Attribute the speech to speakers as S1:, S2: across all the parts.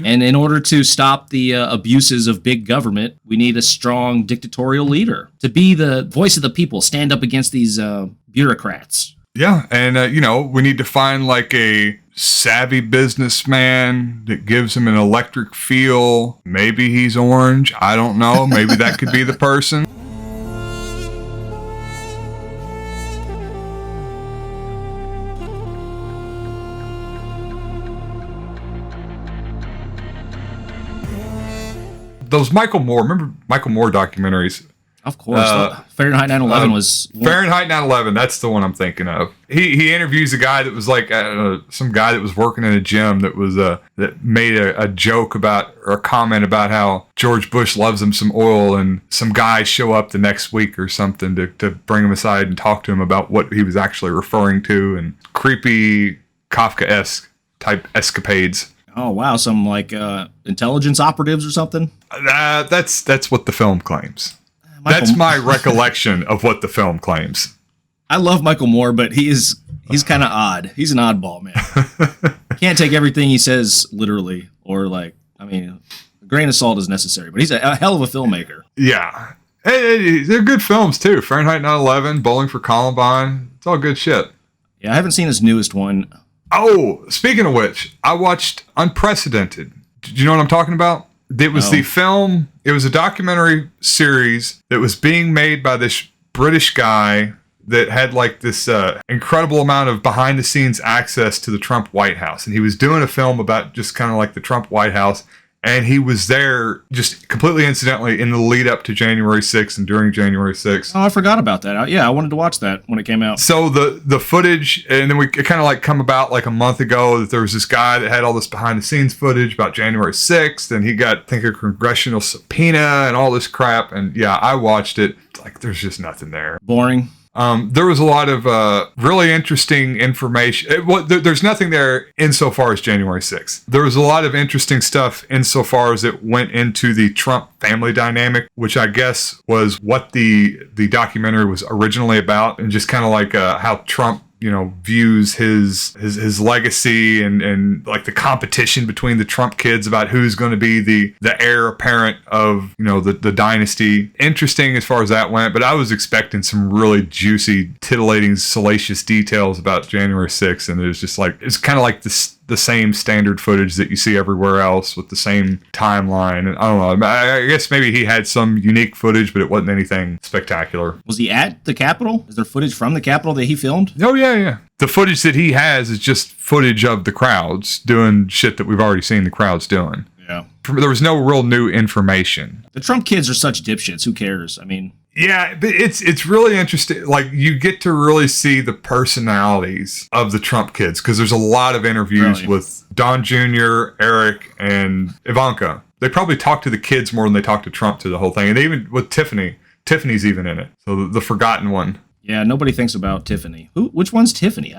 S1: And in order to stop the abuses of big government, we need a strong dictatorial leader to be the voice of the people, stand up against these bureaucrats.
S2: Yeah, and we need to find like a savvy businessman that gives him an electric feel. Maybe he's orange. I don't know. Maybe that could be the person. Those Michael Moore, remember Michael Moore documentaries?
S1: Of course. Fahrenheit 9/11 was...
S2: Fahrenheit 9/11, that's the one I'm thinking of. He interviews a guy that was like, some guy that was working in a gym that was that made a joke about, or a comment about how George Bush loves him some oil, and some guys show up the next week or something to bring him aside and talk to him about what he was actually referring to, and creepy Kafka-esque type escapades.
S1: Oh, wow. Some like intelligence operatives or something?
S2: That's what the film claims. That's my recollection of what the film claims.
S1: I love Michael Moore, but he's kind of odd. He's an oddball, man. Can't take everything he says literally, or a grain of salt is necessary, but he's a hell of a filmmaker.
S2: Yeah. Hey, they're good films too. Fahrenheit 9/11, Bowling for Columbine. It's all good shit.
S1: Yeah, I haven't seen his newest one.
S2: Oh, speaking of which, I watched Unprecedented. Do you know what I'm talking about? It was the film, it was a documentary series that was being made by this British guy that had like this incredible amount of behind the scenes access to the Trump White House. And he was doing a film about just kind of like the Trump White House. And he was there just completely incidentally in the lead up to January 6th and during January 6th.
S1: Oh, I forgot about that. Yeah, I wanted to watch that when it came out.
S2: So the footage, and then it kind of like come about like a month ago that there was this guy that had all this behind the scenes footage about January 6th, and he got, I think, a congressional subpoena and all this crap. And yeah, I watched it. Like, there's just nothing there.
S1: Boring.
S2: There was a lot of really interesting information. There's nothing there insofar as January 6th. There was a lot of interesting stuff insofar as it went into the Trump family dynamic, which I guess was what the documentary was originally about, and just kind of like how Trump, views his legacy and like the competition between the Trump kids about who's going to be the heir apparent of, the dynasty. Interesting as far as that went, but I was expecting some really juicy, titillating, salacious details about January 6th, and it was just like, it's kind of like the same standard footage that you see everywhere else with the same timeline. And I don't know, I guess maybe he had some unique footage, but it wasn't anything spectacular.
S1: Was he at the Capitol? Is there footage from the Capitol that he filmed?
S2: Oh, yeah. The footage that he has is just footage of the crowds doing shit that we've already seen the crowds doing.
S1: Yeah.
S2: There was no real new information.
S1: The Trump kids are such dipshits. Who cares? I mean...
S2: Yeah, but it's really interesting. Like, you get to really see the personalities of the Trump kids, because there's a lot of interviews with Don Jr., Eric, and Ivanka. They probably talk to the kids more than they talk to Trump through the whole thing. And even with Tiffany. Tiffany's even in it. So the forgotten one.
S1: Yeah, nobody thinks about Tiffany. Which one's Tiffany?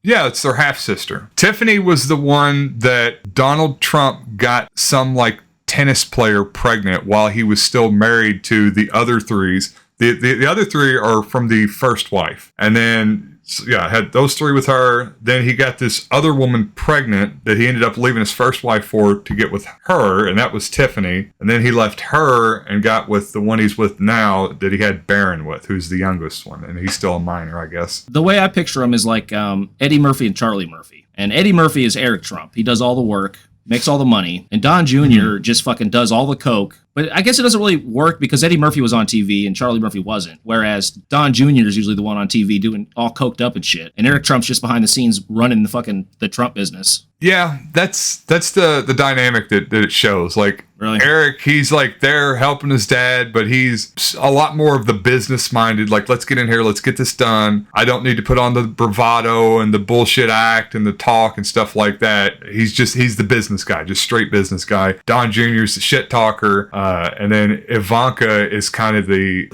S2: Yeah, it's their half-sister. Tiffany was the one that Donald Trump got some, like, tennis player pregnant while he was still married to the other threes. The other three are from the first wife. And then, had those three with her. Then he got this other woman pregnant that he ended up leaving his first wife for to get with her, and that was Tiffany. And then he left her and got with the one he's with now that he had Barron with, who's the youngest one. And he's still a minor, I guess.
S1: The way I picture him is like Eddie Murphy and Charlie Murphy. And Eddie Murphy is Eric Trump. He does all the work, makes all the money, and Don Jr. just fucking does all the coke. But I guess it doesn't really work because Eddie Murphy was on TV and Charlie Murphy wasn't. Whereas Don Jr. is usually the one on TV doing all coked up and shit. And Eric Trump's just behind the scenes running the Trump business. Yeah,
S2: that's the dynamic that it shows. Like,
S1: really?
S2: Eric, he's like there helping his dad, but he's a lot more of the business minded. Like, let's get in here, let's get this done. I don't need to put on the bravado and the bullshit act and the talk and stuff like that. He's the business guy, just straight business guy. Don Jr.'s the shit talker. And then Ivanka is kind of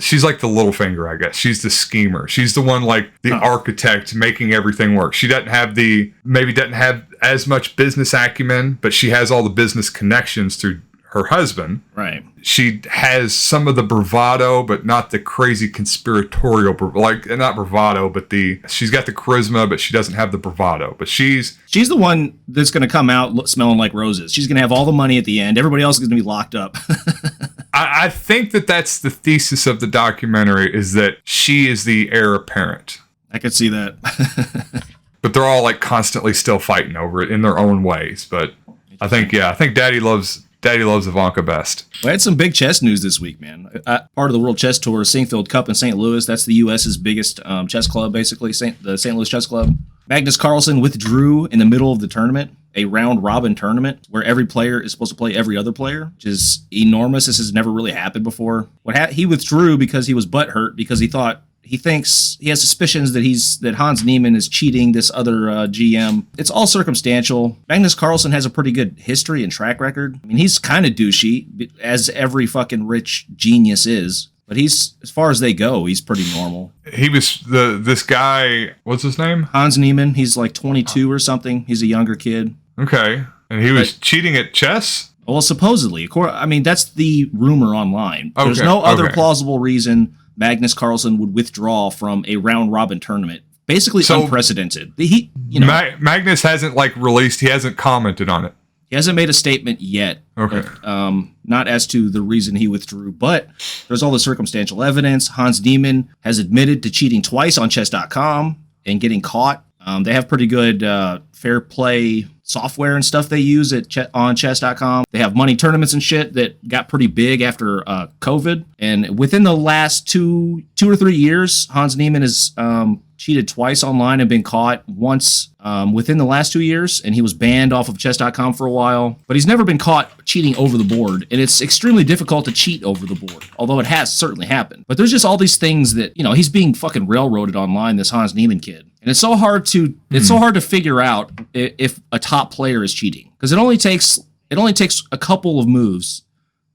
S2: she's like the little finger, I guess. She's the schemer. She's the one like the architect making everything work. She doesn't have as much business acumen, but she has all the business connections through her husband.
S1: Right.
S2: She has some of the bravado, but not the crazy conspiratorial, not bravado, but she's got the charisma, but she doesn't have the bravado. But she's
S1: the one that's going to come out smelling like roses. She's going to have all the money at the end. Everybody else is going to be locked up.
S2: I think that's the thesis of the documentary, is that she is the heir apparent.
S1: I could see that.
S2: But they're all like constantly still fighting over it in their own ways. But I think Daddy loves Ivanka best.
S1: We had some big chess news this week, man. Part of the World Chess Tour, Singfield Cup in St. Louis. That's the U.S.'s biggest chess club, basically, the St. Louis Chess Club. Magnus Carlsen withdrew in the middle of the tournament, a round-robin tournament where every player is supposed to play every other player, which is enormous. This has never really happened before. He withdrew because he was butthurt because he has suspicions that Hans Niemann is cheating this other GM. It's all circumstantial. Magnus Carlsen has a pretty good history and track record. I mean, he's kind of douchey, as every fucking rich genius is. But he's, as far as they go, he's pretty normal.
S2: He was this guy, what's his name?
S1: Hans Niemann. He's like 22 or something. He's a younger kid.
S2: Okay. And he was cheating at chess?
S1: Well, supposedly. I mean, that's the rumor online. Okay. There's no other plausible reason Magnus Carlsen would withdraw from a round-robin tournament. Basically unprecedented.
S2: Magnus hasn't he hasn't commented on it.
S1: He hasn't made a statement yet.
S2: Okay.
S1: But, not as to the reason he withdrew, but there's all the circumstantial evidence. Hans Niemann has admitted to cheating twice on chess.com and getting caught. They have pretty good fair play software and stuff they use on chess.com. They have money tournaments and shit that got pretty big after COVID. And within the last two or 3 years, Hans Niemann has cheated twice online and been caught once within the last 2 years. And he was banned off of chess.com for a while. But he's never been caught cheating over the board. And it's extremely difficult to cheat over the board, although it has certainly happened. But there's just all these things that, he's being fucking railroaded online, this Hans Niemann kid. And it's so hard to figure out if a top player is cheating, because it only takes a couple of moves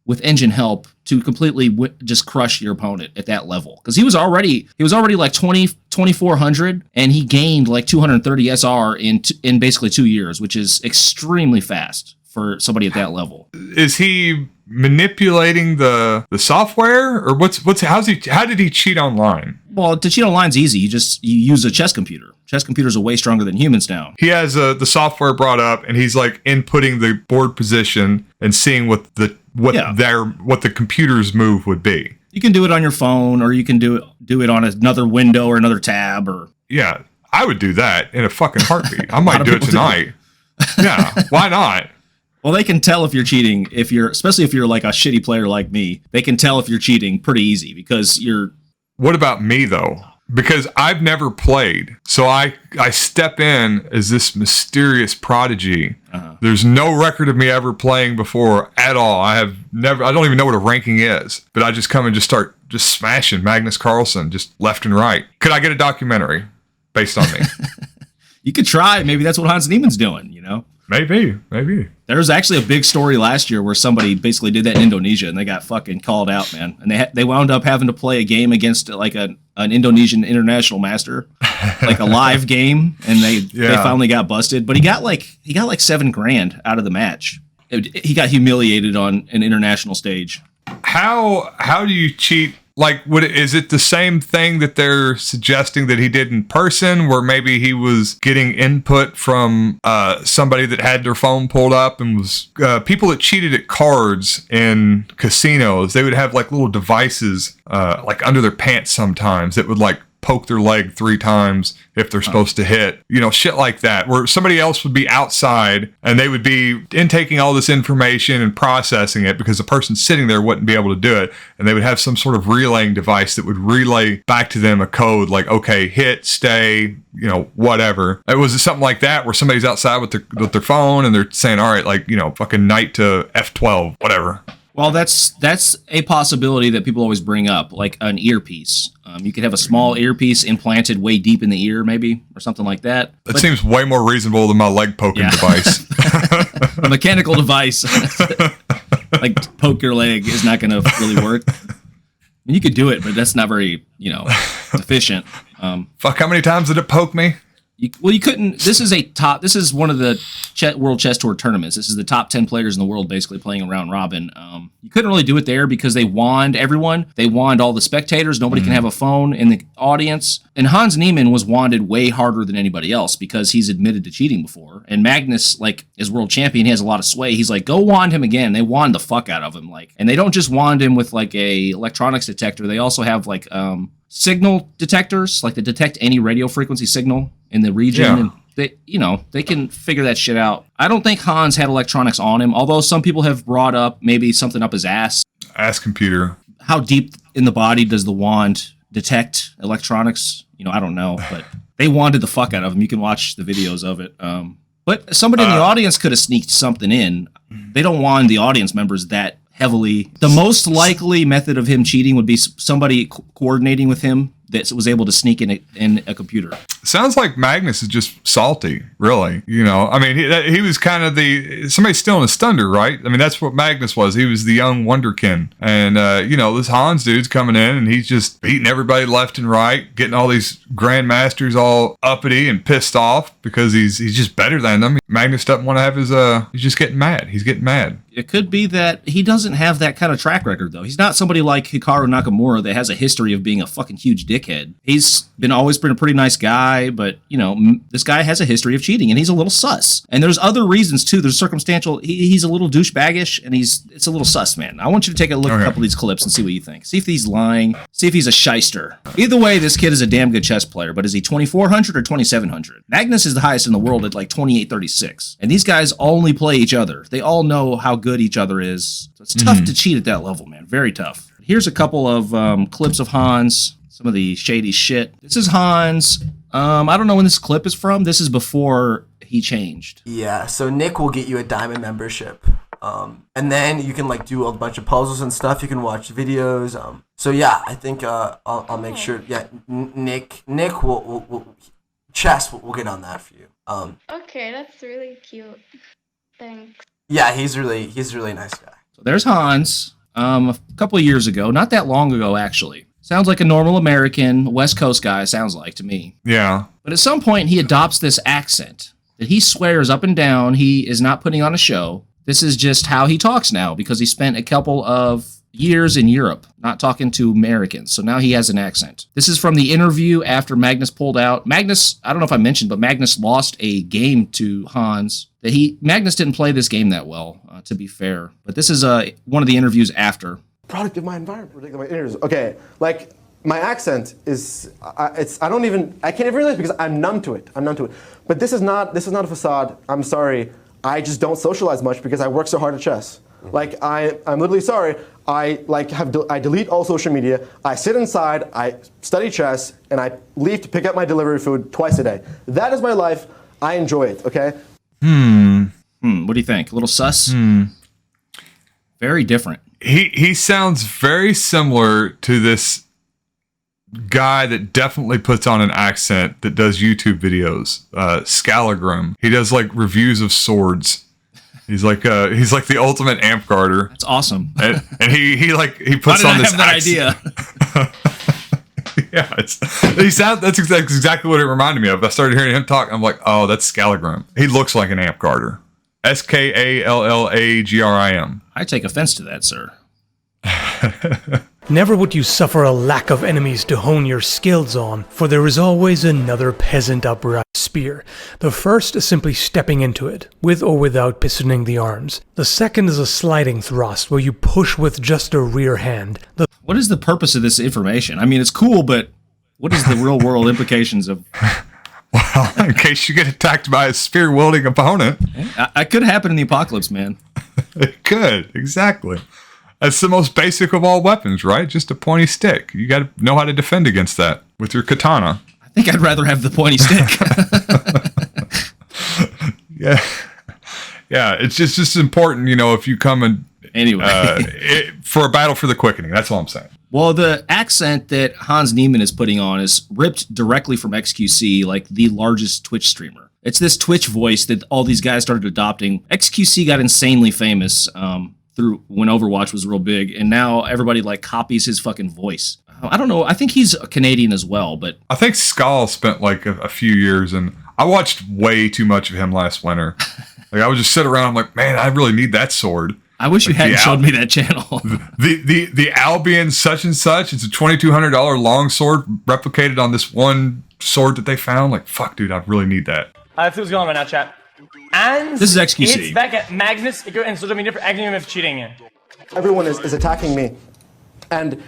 S1: with engine help to completely just crush your opponent at that level. Because he was already like 2400 and he gained like 230 SR in basically 2 years, which is extremely fast for somebody at that level.
S2: Is he manipulating the software, or how did he cheat online?
S1: Well, to cheat online is easy. You use a chess computer. Chess computers are way stronger than humans now.
S2: He has the software brought up, and he's like inputting the board position and seeing what the computer's move would be.
S1: You can do it on your phone, or you can do it on another window or another tab, or
S2: yeah, I would do that in a fucking heartbeat. I might do it tonight. Yeah, why not?
S1: Well, they can tell if you're cheating, especially if you're like a shitty player like me. They can tell if you're cheating pretty easy because you're...
S2: What about me, though? Because I've never played. So I step in as this mysterious prodigy. Uh-huh. There's no record of me ever playing before at all. I don't even know what a ranking is. But I just come and just start smashing Magnus Carlsen just left and right. Could I get a documentary based on me?
S1: You could try. Maybe that's what Hans Niemann's doing,
S2: Maybe.
S1: There was actually a big story last year where somebody basically did that in Indonesia and they got fucking called out, man. And they wound up having to play a game against like an Indonesian international master, like a live game, and they finally got busted. But he got like $7,000 out of the match. He got humiliated on an international stage.
S2: How do you cheat? Like, is it the same thing that they're suggesting that he did in person, where maybe he was getting input from somebody that had their phone pulled up and was people that cheated at cards in casinos? They would have like little devices like under their pants sometimes that would like poke their leg 3 times if they're supposed to hit, shit like that, where somebody else would be outside and they would be intaking all this information and processing it because the person sitting there wouldn't be able to do it. And they would have some sort of relaying device that would relay back to them a code like, okay, hit, stay, whatever. It was something like that where somebody's outside with their phone and they're saying, all right, like, fucking knight to F12, whatever.
S1: Well, that's a possibility that people always bring up, like an earpiece. You could have a small earpiece implanted way deep in the ear, maybe, or something like that.
S2: That seems way more reasonable than my leg poking device.
S1: A mechanical device, like poke your leg, is not going to really work. And you could do it, but that's not very, efficient.
S2: Fuck, how many times did it poke me?
S1: You couldn't. This is This is one of the World Chess Tour tournaments. This is the top 10 players in the world basically playing a round robin. You couldn't really do it there because they wand everyone. They wand all the spectators. Nobody can have a phone in the audience. And Hans Niemann was wanded way harder than anybody else because he's admitted to cheating before. And Magnus, like, is world champion. He has a lot of sway. He's like, go wand him again. They wand the fuck out of him. Like, and they don't just wand him with like a electronics detector. They also have like signal detectors, like to detect any radio frequency signal in the region.
S2: Yeah.
S1: And they can figure that shit out. I don't think Hans had electronics on him, although some people have brought up maybe something up his ass.
S2: Ass computer.
S1: How deep in the body does the wand detect electronics? I don't know, but they wanded the fuck out of him. You can watch the videos of it. But somebody in the audience could have sneaked something in. They don't wand the audience members that heavily. The most likely method of him cheating would be somebody coordinating with him that was able to sneak in a computer.
S2: Sounds like Magnus is just salty, really. I mean, he was kind of somebody stealing his thunder, right? I mean, that's what Magnus was. He was the young wonderkin. And, this Hans dude's coming in and he's just beating everybody left and right, getting all these grandmasters all uppity and pissed off because he's just better than them. Magnus doesn't want to have he's just getting mad. He's getting mad.
S1: It could be that he doesn't have that kind of track record, though. He's not somebody like Hikaru Nakamura that has a history of being a fucking huge dickhead. He's always been a pretty nice guy, but, this guy has a history of cheating, and he's a little sus. And there's other reasons, too. There's circumstantial. He's a little douchebaggish, and it's a little sus, man. I want you to take a look at a couple of these clips and see what you think. See if he's lying. See if he's a shyster. Either way, this kid is a damn good chess player, but is he 2,400 or 2,700? Magnus is the highest in the world at like 2,836. And these guys only play each other. They all know how good each other is. So it's tough to cheat at that level, man. Very tough. Here's a couple of clips of Hans. Some of the shady shit. This is Hans. I don't know when this clip is from. This is before he changed.
S3: Yeah, so Nick will get you a diamond membership. And then you can like do a bunch of puzzles and stuff. You can watch videos. So yeah, I think I'll make sure. Yeah, Nick will Chess will get on that for you.
S4: Okay, that's really cute. Thanks.
S3: Yeah, he's a really nice guy.
S1: So there's Hans. A couple of years ago, not that long ago actually. Sounds like a normal American West Coast guy. Sounds like to me.
S2: Yeah.
S1: But at some point he adopts this accent that he swears up and down he is not putting on a show. This is just how he talks now because he spent a couple of years in Europe not talking to Americans. So now he has an accent. This is from the interview after Magnus pulled out. Magnus, I don't know if I mentioned, but Magnus lost a game to Hans. Magnus didn't play this game that well, to be fair. But this is one of the interviews after.
S5: Product of my environment, product of my ears. Okay, like my accent is, I can't even realize because I'm numb to it. But this is not a facade. I'm sorry. I just don't socialize much because I work so hard at chess. Like I'm literally sorry. I delete all social media. I sit inside. I study chess, and I leave to pick up my delivery food twice a day. That is my life. I enjoy it. Okay.
S1: What do you think? A little sus? Very different.
S2: He sounds very similar to this guy that definitely puts on an accent that does YouTube videos. Scalagrim. He does like reviews of swords. He's like the ultimate amp guarder.
S1: That's awesome.
S2: And he puts on this
S1: idea?
S2: Yeah, that's exactly what it reminded me of. I started hearing him talk. I'm like, oh, that's Scalagrim. He looks like an amp guarder. Skallagrim.
S1: I take offense to that, sir.
S6: Never would you suffer a lack of enemies to hone your skills on, for there is always another peasant upright spear. The first is simply stepping into it, with or without pistoning the arms. The second is a sliding thrust, where you push with just a rear hand.
S1: What is the purpose of this information? I mean, it's cool, but what is the real world implications of...
S2: Well, in case you get attacked by a spear-wielding opponent.
S1: It could happen in the apocalypse, man.
S2: It could, exactly. That's the most basic of all weapons, right? Just a pointy stick. You got to know how to defend against that with your katana.
S1: I think I'd rather have the pointy stick.
S2: Yeah. It's just important, if you come and
S1: anyway
S2: for a battle for the quickening. That's all I'm saying.
S1: Well, the accent that Hans Niemann is putting on is ripped directly from XQC, like the largest Twitch streamer. It's this Twitch voice that all these guys started adopting. XQC got insanely famous through when Overwatch was real big, and now everybody like copies his fucking voice. I don't know. I think he's Canadian as well, but
S2: I think Skull spent like a few years, and I watched way too much of him last winter. Like I would just sit around. I'm like, man, I really need that sword.
S1: I wish you hadn't showed me that channel.
S2: The Albion such and such. It's a $2,200 long sword replicated on this one sword that they found. Like, fuck, dude, I really need that.
S7: I see what's going on right now, chat. And
S1: this is XQC.
S7: It's back at Magnus and social media for acting of cheating.
S5: Everyone is attacking me, and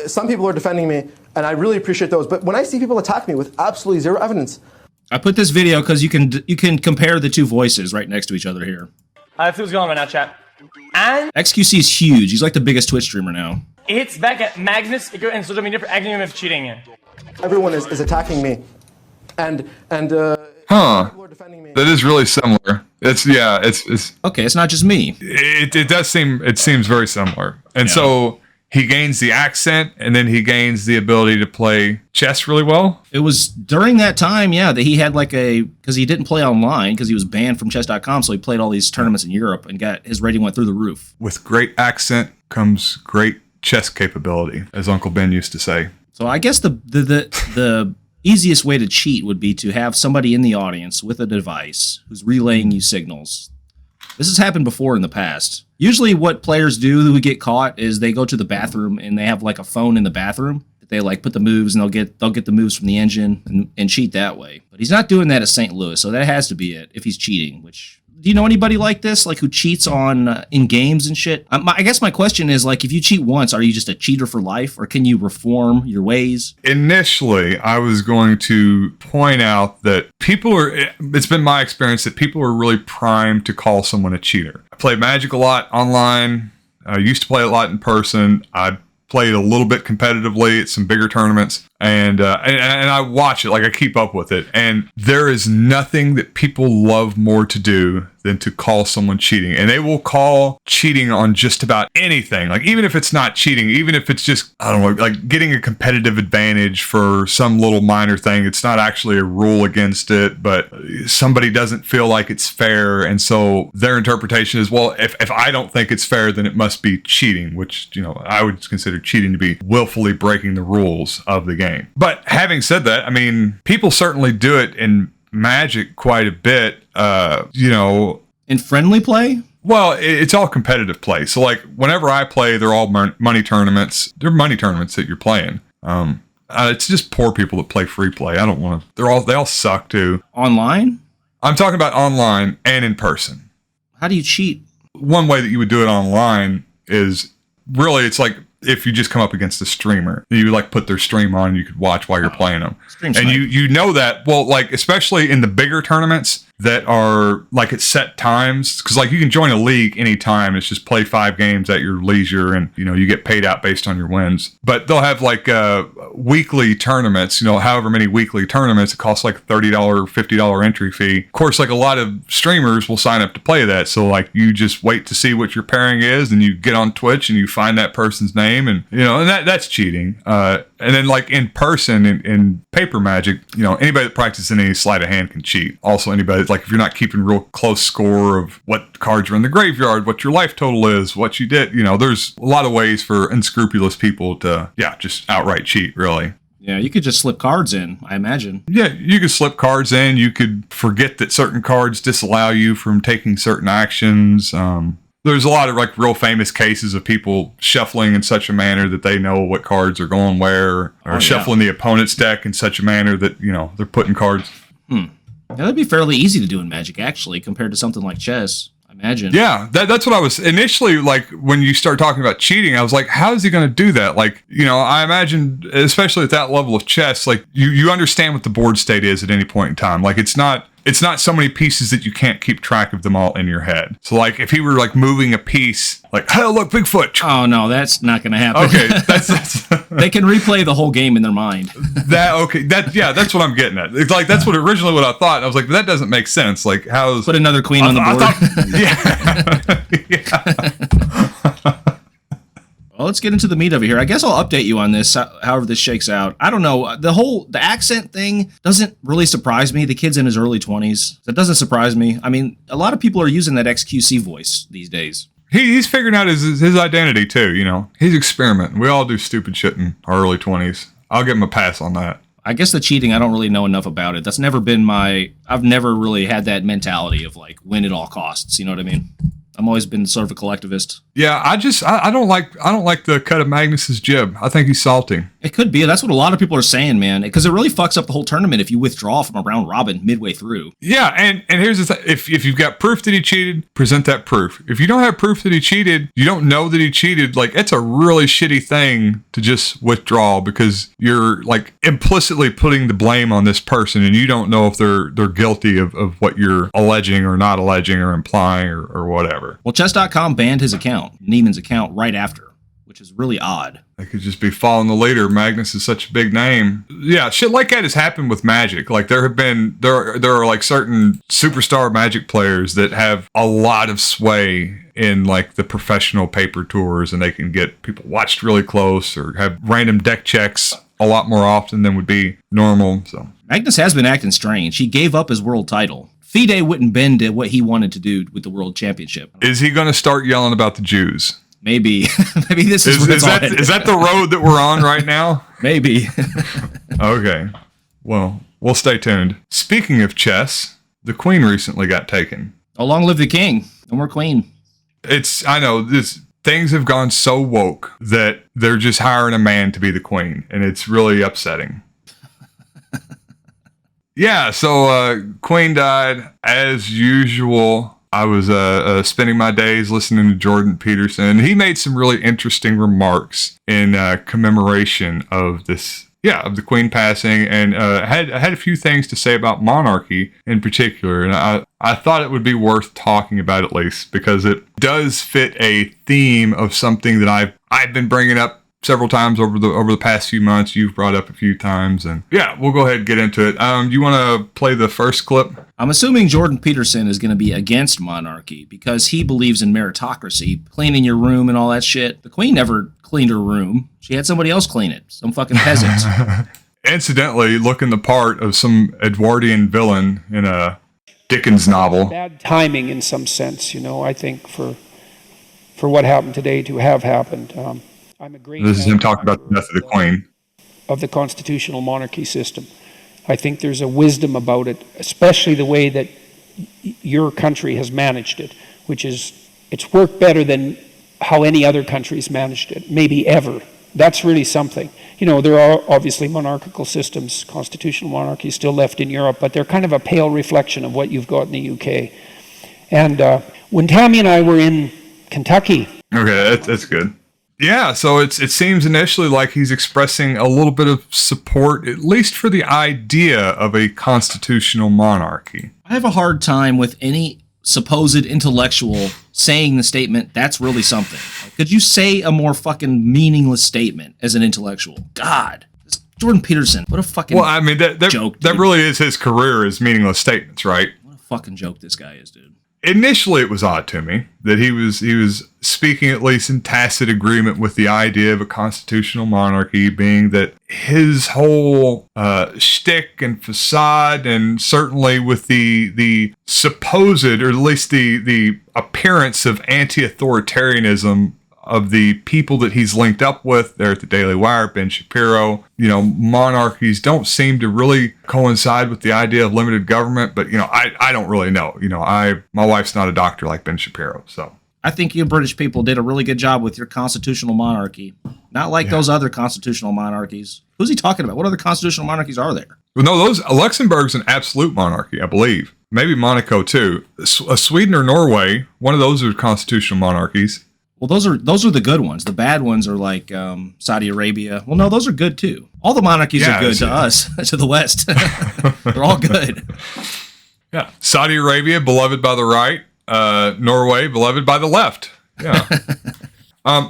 S5: some people are defending me, and I really appreciate those. But when I see people attack me with absolutely zero evidence,
S1: I put this video because you can compare the two voices right next to each other here.
S7: I see what's going on right now, chat. And
S1: XQC is huge. He's like the biggest Twitch streamer now.
S7: It's back at Magnus and social media for acting of cheating.
S5: Everyone is attacking me, and
S2: Huh.
S5: people are defending me.
S2: That is really similar. It's
S1: Okay, it's not just me.
S2: it does seems very similar. And
S1: Yeah.
S2: so he gains the accent, and then he gains the ability to play chess really well.
S1: It was during that time, yeah, that he had like because he didn't play online because he was banned from chess.com, so he played all these tournaments in Europe and his rating went through the roof.
S2: With great accent comes great chess capability, as Uncle Ben used to say.
S1: So I guess the easiest way to cheat would be to have somebody in the audience with a device who's relaying you signals. This has happened before in the past. Usually what players do who get caught is they go to the bathroom and they have like a phone in the bathroom. They like put the moves and they'll get the moves from the engine and cheat that way. But he's not doing that at St. Louis, so that has to be it if he's cheating, which... Do you know anybody like this, like who cheats on in games and shit? I guess my question is, like, if you cheat once, are you just a cheater for life, or can you reform your ways?
S2: Initially, I was going to point out that it's been my experience that people are really primed to call someone a cheater. I play Magic a lot online. I used to play a lot in person. I played a little bit competitively at some bigger tournaments, and I watch it, like I keep up with it. And there is nothing that people love more to do than to call someone cheating. And they will call cheating on just about anything. Like even if it's not cheating, even if it's just, I don't know, like getting a competitive advantage for some little minor thing. It's not actually a rule against it, but somebody doesn't feel like it's fair. And so their interpretation is, well, if I don't think it's fair, then it must be cheating, which, you know, I would consider cheating to be willfully breaking the rules of the game. But having said that, I mean, people certainly do it in Magic quite a bit, you know.
S1: In friendly play?
S2: Well, it's all competitive play. So, like, whenever I play, they're all money tournaments. They're money tournaments that you're playing. It's just poor people that play free play. I don't want to. They all suck too.
S1: Online?
S2: I'm talking about online and in person.
S1: How do you cheat?
S2: One way that you would do it online is really, it's like if you just come up against a streamer, you like put their stream on and you could watch while you're playing them. And you know that, well, like, especially in the bigger tournaments that are like at set times, because like you can join a league anytime. It's just play 5 games at your leisure, and you know you get paid out based on your wins. But they'll have like weekly tournaments, you know, however many weekly tournaments. It costs like $30 $50 entry fee. Of course, like a lot of streamers will sign up to play that, so like you just wait to see what your pairing is, and you get on Twitch and you find that person's name, and you know, and that's cheating. And then like in person in paper Magic, you know, anybody that practices any sleight of hand can cheat. Also anybody, like if you're not keeping real close score of what cards are in the graveyard, what your life total is, what you did, you know, there's a lot of ways for unscrupulous people to, just outright cheat, really.
S1: Yeah, you could just slip cards in, I imagine.
S2: Yeah, you could slip cards in. You could forget that certain cards disallow you from taking certain actions. There's a lot of like real famous cases of people shuffling in such a manner that they know what cards are going where, or shuffling the opponent's deck in such a manner that, you know, they're putting cards.
S1: Yeah, that'd be fairly easy to do in Magic, actually, compared to something like chess, I imagine.
S2: Yeah, that's what I was initially, like, when you start talking about cheating, I was like, how is he going to do that? Like, you know, I imagine, especially at that level of chess, like, you understand what the board state is at any point in time. Like, it's not so many pieces that you can't keep track of them all in your head. So, like, if he were, like, moving a piece, like, oh, look, Bigfoot.
S1: Oh, no, that's not going to happen.
S2: Okay, that's
S1: they can replay the whole game in their mind.
S2: That's what I'm getting at. It's like, that's what originally what I thought. And I was like, that doesn't make sense. Like, how's...
S1: Put another queen on the board.
S2: Yeah.
S1: Well, let's get into the meat of it here. I guess I'll update you on this, however this shakes out. I don't know. The accent thing doesn't really surprise me. The kid's in his early 20s. That doesn't surprise me. I mean, a lot of people are using that XQC voice these days.
S2: He's figuring out his identity, too, you know. He's experimenting. We all do stupid shit in our early 20s. I'll give him a pass on that.
S1: I guess the cheating, I don't really know enough about it. That's never been I've never really had that mentality of like win at all costs. You know what I mean? I've always been sort of a collectivist.
S2: Yeah, I don't like the cut of Magnus's jib. I think he's salty.
S1: It could be. That's what a lot of people are saying, man. Because it really fucks up the whole tournament if you withdraw from a round robin midway through.
S2: Yeah, and here's the thing. If you've got proof that he cheated, present that proof. If you don't have proof that he cheated, you don't know that he cheated, like, it's a really shitty thing to just withdraw because you're, like, implicitly putting the blame on this person and you don't know if they're guilty of what you're alleging or not alleging or implying or whatever.
S1: Well, chess.com banned his account, Niemann's account, right after, which is really odd.
S2: They could just be following the leader. Magnus is such a big name. Yeah, shit like that has happened with Magic. Like there are like certain superstar Magic players that have a lot of sway in like the professional paper tours, and they can get people watched really close or have random deck checks a lot more often than would be normal. So
S1: Magnus has been acting strange. He gave up his world title. FIDE wouldn't bend to what he wanted to do with the world championship.
S2: Is he going to start yelling about the Jews?
S1: Maybe. Maybe this is
S2: that the road that we're on right now?
S1: Maybe.
S2: Okay. Well, we'll stay tuned. Speaking of chess, the queen recently got taken.
S1: Oh, long live the king. No more queen.
S2: I know things have gone so woke that they're just hiring a man to be the queen, and it's really upsetting. Yeah, so Queen died as usual. I was spending my days listening to Jordan Peterson. He made some really interesting remarks in commemoration of this, of the Queen passing, and had a few things to say about monarchy in particular. And I thought it would be worth talking about at least because it does fit a theme of something that I've been bringing up several times over the past few months. You've brought up a few times, and we'll go ahead and get into it. You want to play the first clip?
S1: I'm assuming Jordan Peterson is going to be against monarchy because he believes in meritocracy, cleaning your room and all that shit. The queen never cleaned her room. She had somebody else clean it, some fucking peasant.
S2: Incidentally, looking the part of some Edwardian villain in a Dickens novel.
S8: Bad timing in some sense, I think for what happened today to have happened. I'm a great
S2: This is him talking about the death of the queen.
S8: Of the constitutional monarchy system. I think there's a wisdom about it, especially the way that your country has managed it, which is it's worked better than how any other country's managed it, maybe ever. That's really something. There are obviously monarchical systems, constitutional monarchies still left in Europe, but they're kind of a pale reflection of what you've got in the UK. And when Tammy and I were in Kentucky.
S2: Okay, that's good. Yeah, so it seems initially like he's expressing a little bit of support, at least for the idea of a constitutional monarchy.
S1: I have a hard time with any supposed intellectual saying the statement, that's really something. Like, could you say a more fucking meaningless statement as an intellectual? God. Jordan Peterson, what a fucking
S2: Well, I mean,
S1: joke.
S2: That really is his career, is meaningless statements, right?
S1: What a fucking joke this guy is, dude.
S2: Initially, it was odd to me that he was speaking at least in tacit agreement with the idea of a constitutional monarchy, being that his whole shtick and facade, and certainly with the supposed, or at least the appearance of anti-authoritarianism of the people that he's linked up with there at the Daily Wire, Ben Shapiro, monarchies don't seem to really coincide with the idea of limited government, but, I don't really know. My wife's not a doctor like Ben Shapiro, so.
S1: I think you British people did a really good job with your constitutional monarchy. Not like those other constitutional monarchies. Who's he talking about? What other constitutional monarchies are there?
S2: Well, no, Luxembourg's an absolute monarchy, I believe. Maybe Monaco, too. Sweden or Norway, one of those are constitutional monarchies.
S1: Well, those are the good ones. The bad ones are like Saudi Arabia. Well, no, those are good too. All the monarchies are good to us, to the West. They're all good.
S2: Yeah, Saudi Arabia, beloved by the right. Norway, beloved by the left. Yeah.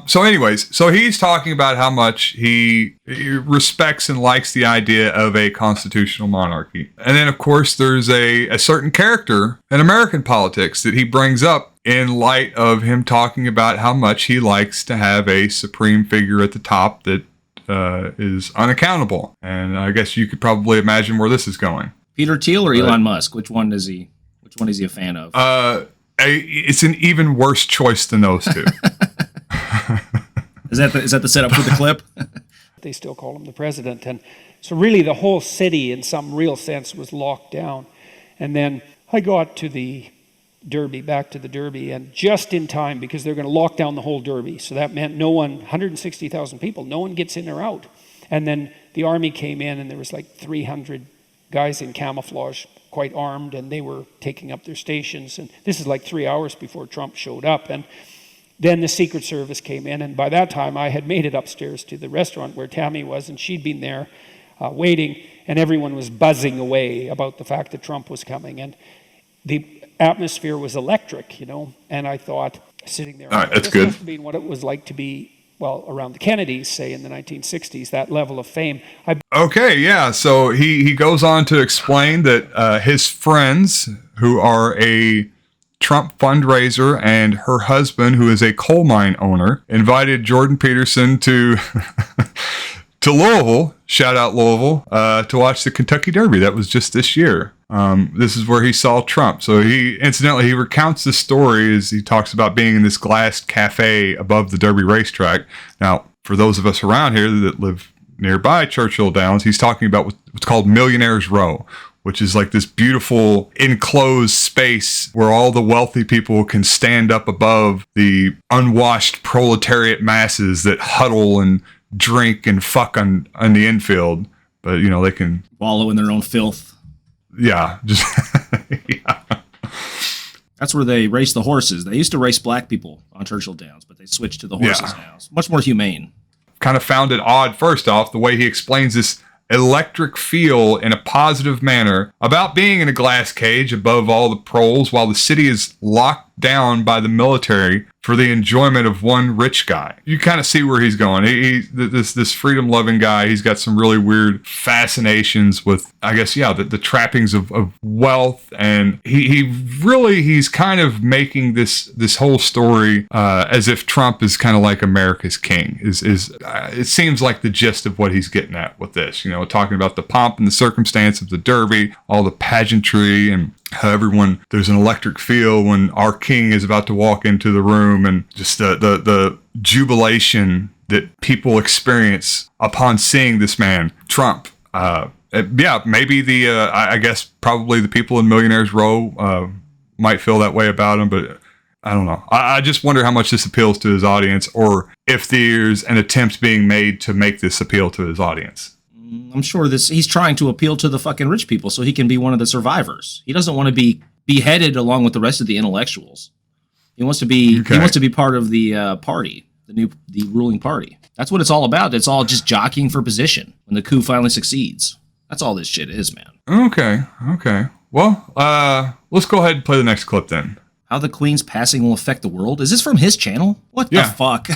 S2: So anyways, so he's talking about how much he respects and likes the idea of a constitutional monarchy. And then, of course, there's a certain character in American politics that he brings up in light of him talking about how much he likes to have a supreme figure at the top that is unaccountable. And I guess you could probably imagine where this is going.
S1: Peter Thiel or Elon Musk? Which one is he a fan of?
S2: It's an even worse choice than those two.
S1: Is that the setup for the clip?
S8: They still call him the president. And so really the whole city in some real sense was locked down. And then I got to the Derby, back to the Derby, and just in time because they're going to lock down the whole Derby. So that meant no one, 160,000 people, no one gets in or out. And then the army came in and there was like 300 guys in camouflage, quite armed, and they were taking up their stations. And this is like 3 hours before Trump showed up. And then the Secret Service came in, and by that time I had made it upstairs to the restaurant where Tammy was, and she'd been there waiting, and everyone was buzzing away about the fact that Trump was coming. And the atmosphere was electric, and I thought, sitting there,
S2: all right, that's
S8: this
S2: good.
S8: must have been what it was like to be, well, around the Kennedys, say, in the 1960s, that level of fame.
S2: Okay, yeah. So he goes on to explain that his friends, who are a Trump fundraiser, and her husband, who is a coal mine owner, invited Jordan Peterson to to Louisville, shout out Louisville, to watch the Kentucky Derby. That was just this year. This is where he saw Trump. So he recounts the story as he talks about being in this glass cafe above the Derby racetrack. Now, for those of us around here that live nearby Churchill Downs, he's talking about what's called Millionaire's Row, which is like this beautiful enclosed space where all the wealthy people can stand up above the unwashed proletariat masses that huddle and drink and fuck on the infield. But, they can
S1: wallow in their own filth.
S2: Yeah, just yeah.
S1: That's where they race the horses. They used to race black people on Churchill Downs, but they switched to the horses now. It's much more humane.
S2: Kind of found it odd, first off, the way he explains this electric feel in a positive manner about being in a glass cage above all the proles while the city is locked down by the military for the enjoyment of one rich guy. You kind of see where he's going. This freedom-loving guy, he's got some really weird fascinations with, I guess, the trappings of wealth, and he's kind of making this whole story as if Trump is kind of like America's king. It seems like the gist of what he's getting at with this. Talking about the pomp and the circumstance of the Derby, all the pageantry, and how there's an electric feel when our king is about to walk into the room, and just the jubilation that people experience upon seeing this man, Trump. Maybe I guess probably the people in Millionaire's Row might feel that way about him, but I don't know. I just wonder how much this appeals to his audience, or if there's an attempt being made to make this appeal to his audience.
S1: I'm sure he's trying to appeal to the fucking rich people so he can be one of the survivors. He doesn't want to be beheaded along with the rest of the intellectuals. He wants to be part of the party, the ruling party. That's what it's all about. It's all just jockeying for position when the coup finally succeeds. That's all this shit is, man.
S2: Okay. Well, let's go ahead and play the next clip then.
S1: How the Queen's passing will affect the world. Is this from his channel? What the fuck?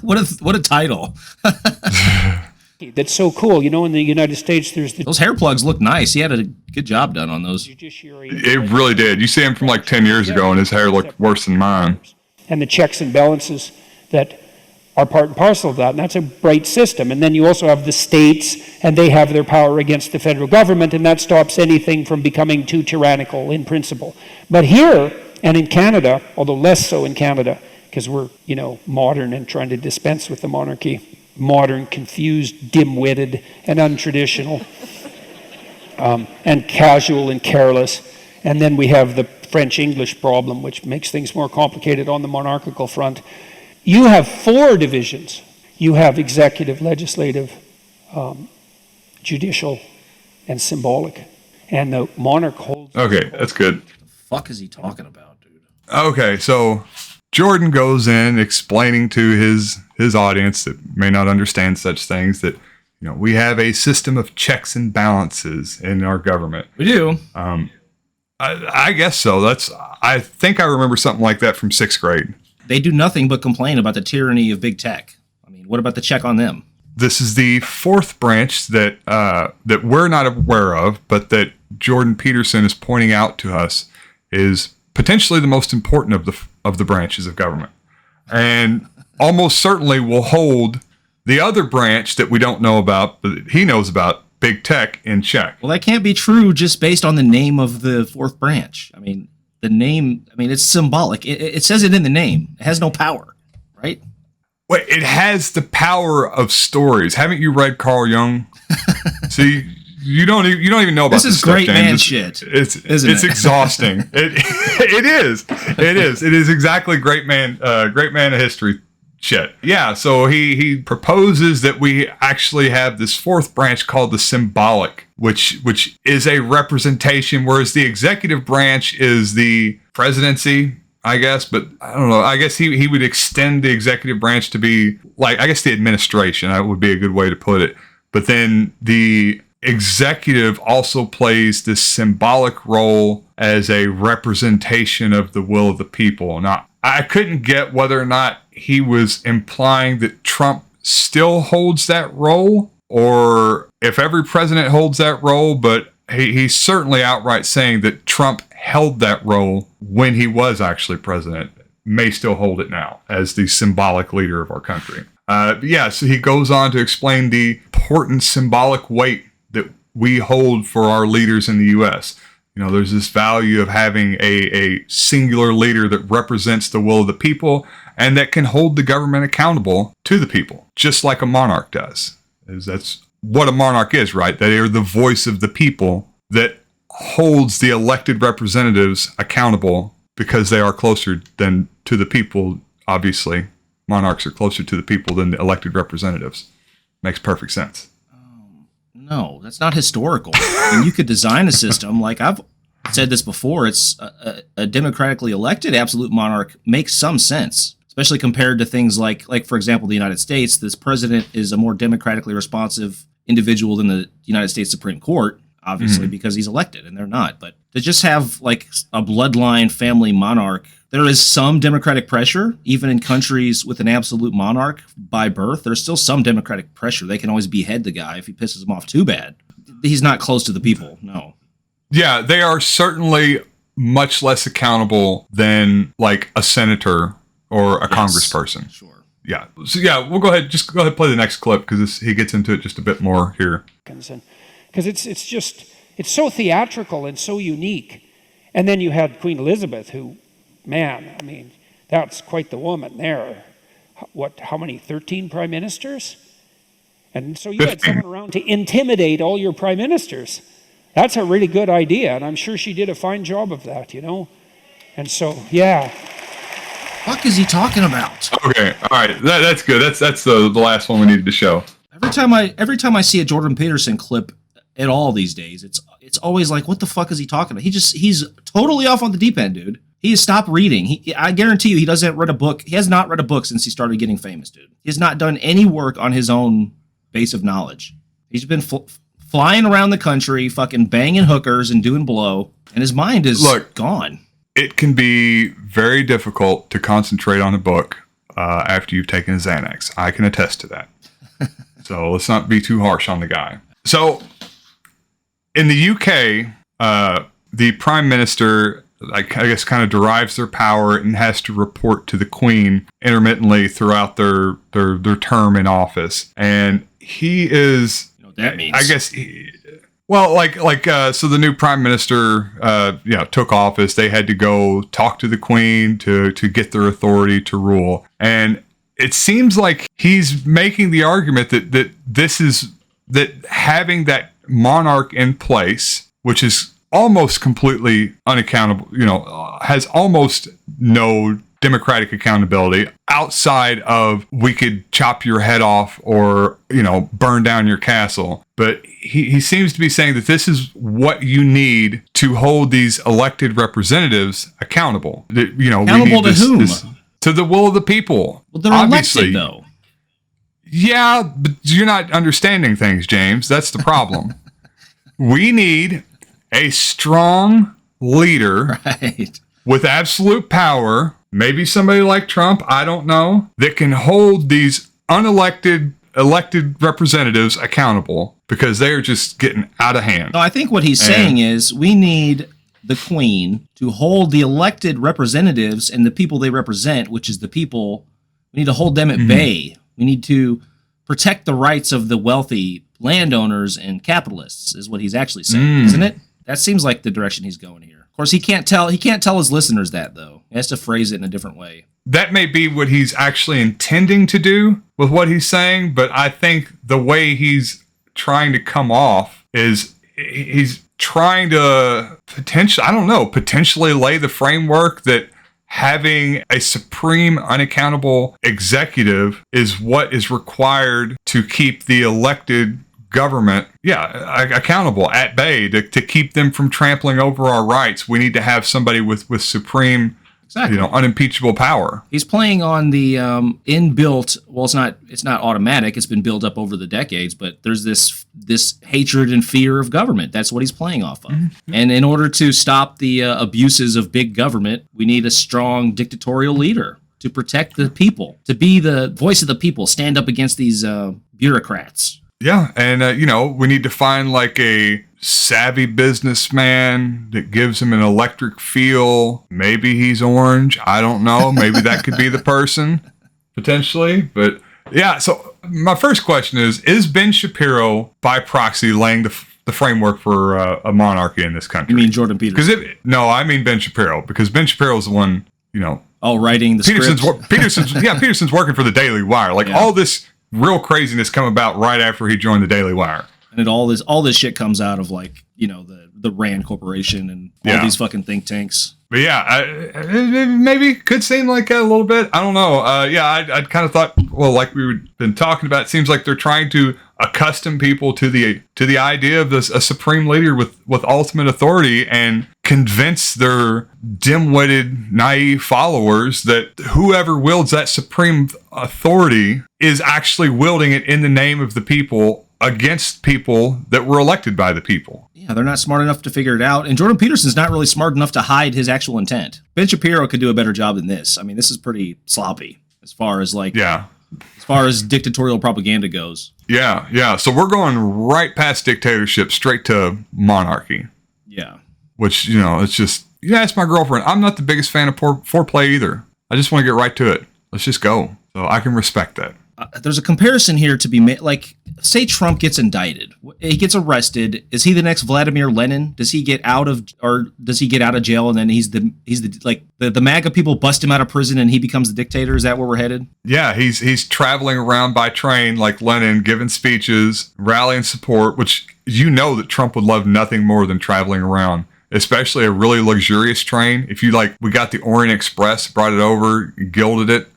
S1: What a title.
S8: That's so cool. In the United States, there's
S1: those hair plugs look nice. He had a good job done on those.
S2: It really did. You see him from like 10 years ago, and his hair looked worse than mine.
S8: And the checks and balances that are part and parcel of that, and that's a bright system. And then you also have the states, and they have their power against the federal government, and that stops anything from becoming too tyrannical in principle. But here, and in Canada, although less so in Canada, because we're, modern and trying to dispense with the monarchy, modern, confused, dim-witted, and untraditional, and casual and careless. And then we have the French-English problem, which makes things more complicated on the monarchical front. You have 4 divisions. You have executive, legislative, judicial, and symbolic. And the monarch holds...
S2: Okay, that's good.
S1: What the fuck is he talking about, dude?
S2: Okay, so Jordan goes in explaining to his audience that may not understand such things that, we have a system of checks and balances in our government.
S1: We do.
S2: I guess so. I think I remember something like that from 6th grade.
S1: They do nothing but complain about the tyranny of big tech. I mean, what about the check on them?
S2: This is the 4th branch that we're not aware of, but that Jordan Peterson is pointing out to us is potentially the most important of the branches of government, and almost certainly will hold the other branch that we don't know about, but he knows about, big tech, in check.
S1: Well, that can't be true just based on the name of the 4th branch. I mean, the name, it's symbolic. It says it in the name. It has no power, right?
S2: Wait, it has the power of stories. Haven't you read Carl Jung? See, you don't even know about
S1: this. Is
S2: stuff,
S1: great
S2: James.
S1: man shit.
S2: It's exhausting. It is exactly great man of history shit. Yeah, so he proposes that we actually have this fourth branch called the symbolic, which is a representation, whereas the executive branch is the presidency, I guess, but I don't know. I guess he would extend the executive branch to be like, I guess, the administration. That would be a good way to put it. But then the executive also plays this symbolic role as a representation of the will of the people. Now, I couldn't get whether or not he was implying that Trump still holds that role, or if every president holds that role, but he's certainly outright saying that Trump held that role when he was actually president, may still hold it now as the symbolic leader of our country. So he goes on to explain the important symbolic weight that we hold for our leaders in the U.S. You know, there's this value of having a singular leader that represents the will of the people and that can hold the government accountable to the people, just like a monarch does. That's what a monarch is, right? They are the voice of the people that holds the elected representatives accountable because they are closer than to the people. Obviously, monarchs are closer to the people than the elected representatives. Makes perfect sense.
S1: No, that's not historical. And you could design a system like I've said this before. It's a democratically elected absolute monarch makes some sense, especially compared to things like for example, the United States. This president is a more democratically responsive individual than the United States Supreme Court, obviously, because he's elected and they're not. But to just have like a bloodline family monarch, there is some democratic pressure, even in countries with an absolute monarch by birth. There's still some democratic pressure. They can always behead the guy if he pisses them off too bad. He's not close to the people, no.
S2: Yeah, they are certainly much less accountable than like a senator or a congressperson.
S1: Sure.
S2: Yeah. So yeah, we'll go ahead and play the next clip because he gets into it just a bit more here.
S8: Because it's so theatrical and so unique. And then you had Queen Elizabeth, who, man, I mean, that's quite the woman there. How many, 13 prime ministers? And so you had someone around to intimidate all your prime ministers. That's a really good idea, and I'm sure she did a fine job of that, you know? And so, yeah.
S1: Fuck is he talking about?
S2: Okay, all right, that's good. That's the last one we needed to show.
S1: Every time I see a Jordan Peterson clip at all these days, it's always like, what the fuck is he talking about? He's totally off on the deep end, dude. He has stopped reading. I guarantee you, he doesn't read a book. He has not read a book since he started getting famous, dude. He has not done any work on his own base of knowledge. He's been flying around the country, fucking banging hookers and doing blow, and his mind is gone.
S2: It can be very difficult to concentrate on a book after you've taken a Xanax. I can attest to that. So let's not be too harsh on the guy. So in the UK, the Prime Minister, I guess, kind of derives their power and has to report to the Queen intermittently throughout their term in office. And he is,
S1: you know what that means?
S2: I guess, so the new Prime Minister, took office. They had to go talk to the Queen to get their authority to rule. And it seems like he's making the argument that having that monarch in place, which is almost completely unaccountable, has almost no democratic accountability outside of we could chop your head off or, burn down your castle. But he seems to be saying that this is what you need to hold these elected representatives accountable.
S1: Accountable to whom?
S2: To the will of the people.
S1: Well, they're
S2: obviously
S1: elected, though.
S2: Yeah, but you're not understanding things, James. That's the problem. We need a strong leader with absolute power, maybe somebody like Trump, I don't know, that can hold these elected representatives accountable because they are just getting out of hand.
S1: No, I think what he's saying is we need the Queen to hold the elected representatives and the people they represent, which is the people. We need to hold them at bay. We need to protect the rights of the wealthy landowners and capitalists, is what he's actually saying, isn't it? That seems like the direction he's going here. Of course, he can't tell his listeners that, though. He has to phrase it in a different way.
S2: That may be what he's actually intending to do with what he's saying, but I think the way he's trying to come off is he's trying to potentially lay the framework that having a supreme unaccountable executive is what is required to keep the elected government accountable, at bay, to keep them from trampling over our rights. We need to have somebody with supreme, unimpeachable power.
S1: He's playing on the inbuilt. Well, it's not automatic. It's been built up over the decades. But there's this hatred and fear of government. That's what he's playing off of. Mm-hmm. And in order to stop the abuses of big government, we need a strong dictatorial leader to protect the people, to be the voice of the people, stand up against these bureaucrats.
S2: Yeah, and we need to find like a savvy businessman that gives him an electric feel. Maybe he's orange. I don't know. Maybe that could be the person, potentially. But yeah, so my first question is Ben Shapiro by proxy laying the framework for a monarchy in this country?
S1: You mean Jordan Peterson?
S2: No, I mean Ben Shapiro, because Ben Shapiro's the one,
S1: writing the script.
S2: Peterson's working for the Daily Wire. All this real craziness come about right after he joined the Daily Wire.
S1: And all this shit comes out of the Rand Corporation and all these fucking think tanks.
S2: But it maybe could seem like that a little bit. I don't know. I kind of thought, like we've been talking about, it seems like they're trying to accustom people to the idea of a supreme leader with ultimate authority, and convince their dim-witted, naive followers that whoever wields that supreme authority is actually wielding it in the name of the people against people that were elected by the people.
S1: Yeah, they're not smart enough to figure it out. And Jordan Peterson's not really smart enough to hide his actual intent. Ben Shapiro could do a better job than this. I mean, this is pretty sloppy as far as dictatorial propaganda goes.
S2: Yeah. So we're going right past dictatorship straight to monarchy.
S1: Yeah.
S2: Which, it's just, ask my girlfriend. I'm not the biggest fan of foreplay either. I just want to get right to it. Let's just go. So I can respect that.
S1: There's a comparison here to be made. Like, say Trump gets indicted, he gets arrested. Is he the next Vladimir Lenin? Does he get out of jail and then he's the MAGA people bust him out of prison and he becomes the dictator? Is that where we're headed?
S2: Yeah, he's traveling around by train like Lenin, giving speeches, rallying support, which that Trump would love nothing more than traveling around, especially a really luxurious train. If we got the Orient Express, brought it over, gilded it.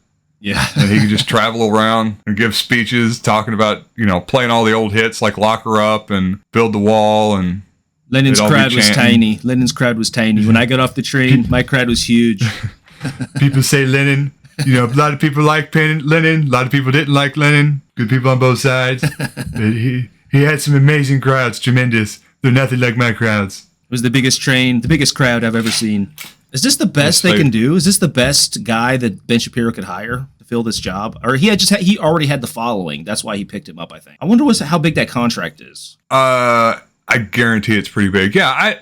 S1: Yeah.
S2: And he could just travel around and give speeches talking about, playing all the old hits like Lock Her Up and Build the Wall. And
S1: Lenin's crowd was tiny. When I got off the train, my crowd was huge.
S2: People say Lenin. A lot of people like Lenin. A lot of people didn't like Lenin. Good people on both sides. But he had some amazing crowds. Tremendous. They're nothing like my crowds.
S1: It was the biggest crowd I've ever seen. Is this the best they can do? Is this the best guy that Ben Shapiro could hire to fill this job? Or he already had the following. That's why he picked him up, I think. I wonder how big that contract is.
S2: I guarantee it's pretty big. Yeah,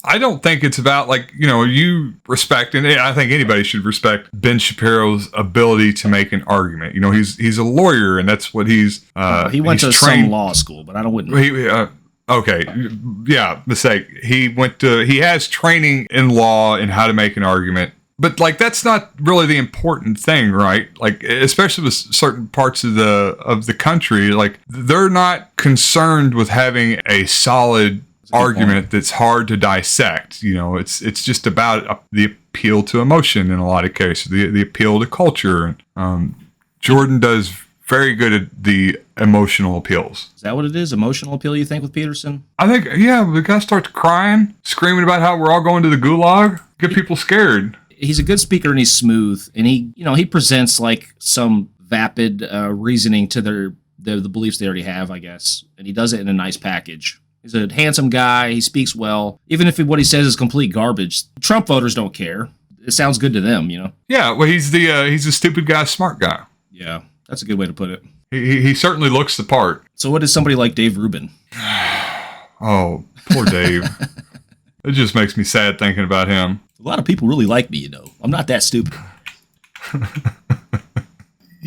S2: I don't think it's about you respect, and I think anybody should respect Ben Shapiro's ability to make an argument. He's a lawyer, and that's what he went to some
S1: law school, but I wouldn't.
S2: Okay, yeah, mistake. He has training in law and how to make an argument, but that's not really the important thing, right? Especially with certain parts of the country, they're not concerned with having a solid argument that's hard to dissect. It's just about the appeal to emotion in a lot of cases, the appeal to culture. Jordan does very good at the emotional appeals.
S1: Is that what it is? Emotional appeal, you think, with Peterson?
S2: I think, we gotta start crying, screaming about how we're all going to the gulag, get people scared.
S1: He's a good speaker and he's smooth, and he presents some vapid reasoning to the beliefs they already have, I guess, and he does it in a nice package. He's a handsome guy. He speaks well, even if what he says is complete garbage. Trump voters don't care. It sounds good to them,
S2: Yeah, well, he's a stupid guy, smart guy.
S1: Yeah. That's a good way to put it.
S2: He certainly looks the part.
S1: So what is somebody like Dave Rubin?
S2: Oh, poor Dave. It just makes me sad thinking about him.
S1: A lot of people really like me, I'm not that stupid.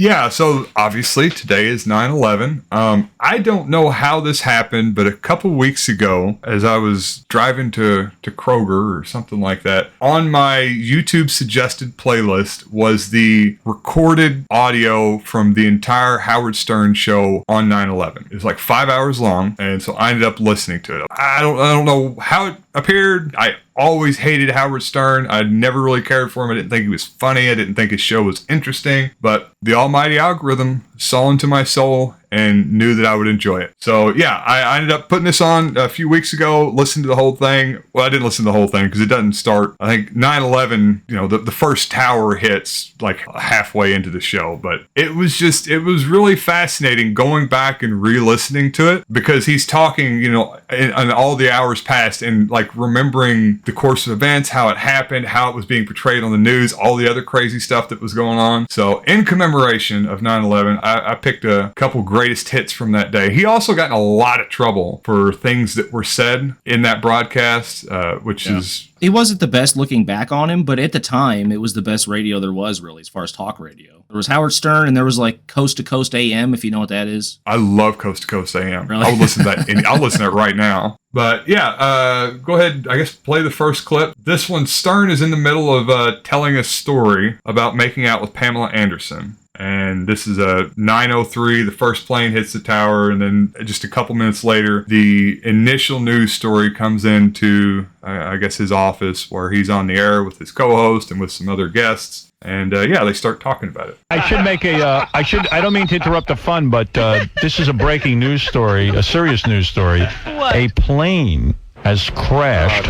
S2: Yeah, so obviously today is 9/11. I don't know how this happened, but a couple weeks ago, as I was driving to Kroger or something like that, on my YouTube suggested playlist was the recorded audio from the entire Howard Stern show on 9/11. It was like 5 hours long, and so I ended up listening to it. I don't know how it appeared. I always hated Howard Stern. I never really cared for him. I didn't think he was funny. I didn't think his show was interesting. But the almighty algorithm saw into my soul and knew that I would enjoy it. So yeah, I ended up putting this on a few weeks ago, listened to the whole thing. Well, I didn't listen to the whole thing because it doesn't start, I think 9/11, the first tower hits like halfway into the show. But it was really fascinating going back and re-listening to it because he's talking, in all the hours past and like remembering the course of events, how it happened, how it was being portrayed on the news, all the other crazy stuff that was going on. So in commemoration of 9/11, I picked a couple greatest hits from that day. He also got in a lot of trouble for things that were said in that broadcast, which is...
S1: It wasn't the best looking back on him, but at the time, it was the best radio there was, really, as far as talk radio. There was Howard Stern, and there was like Coast to Coast AM, if you know what that is.
S2: I love Coast to Coast AM.
S1: Really?
S2: I'll listen to that. I'll listen to it right now. But yeah, go ahead, I guess, play the first clip. This one, Stern is in the middle of telling a story about making out with Pamela Anderson. And this is a 9:03. The first plane hits the tower, and then just a couple minutes later, the initial news story comes into, I guess, his office where he's on the air with his co-host and with some other guests. And they start talking about it.
S9: I should make I don't mean to interrupt the fun, but this is a breaking news story, a serious news story. What? A plane has crashed,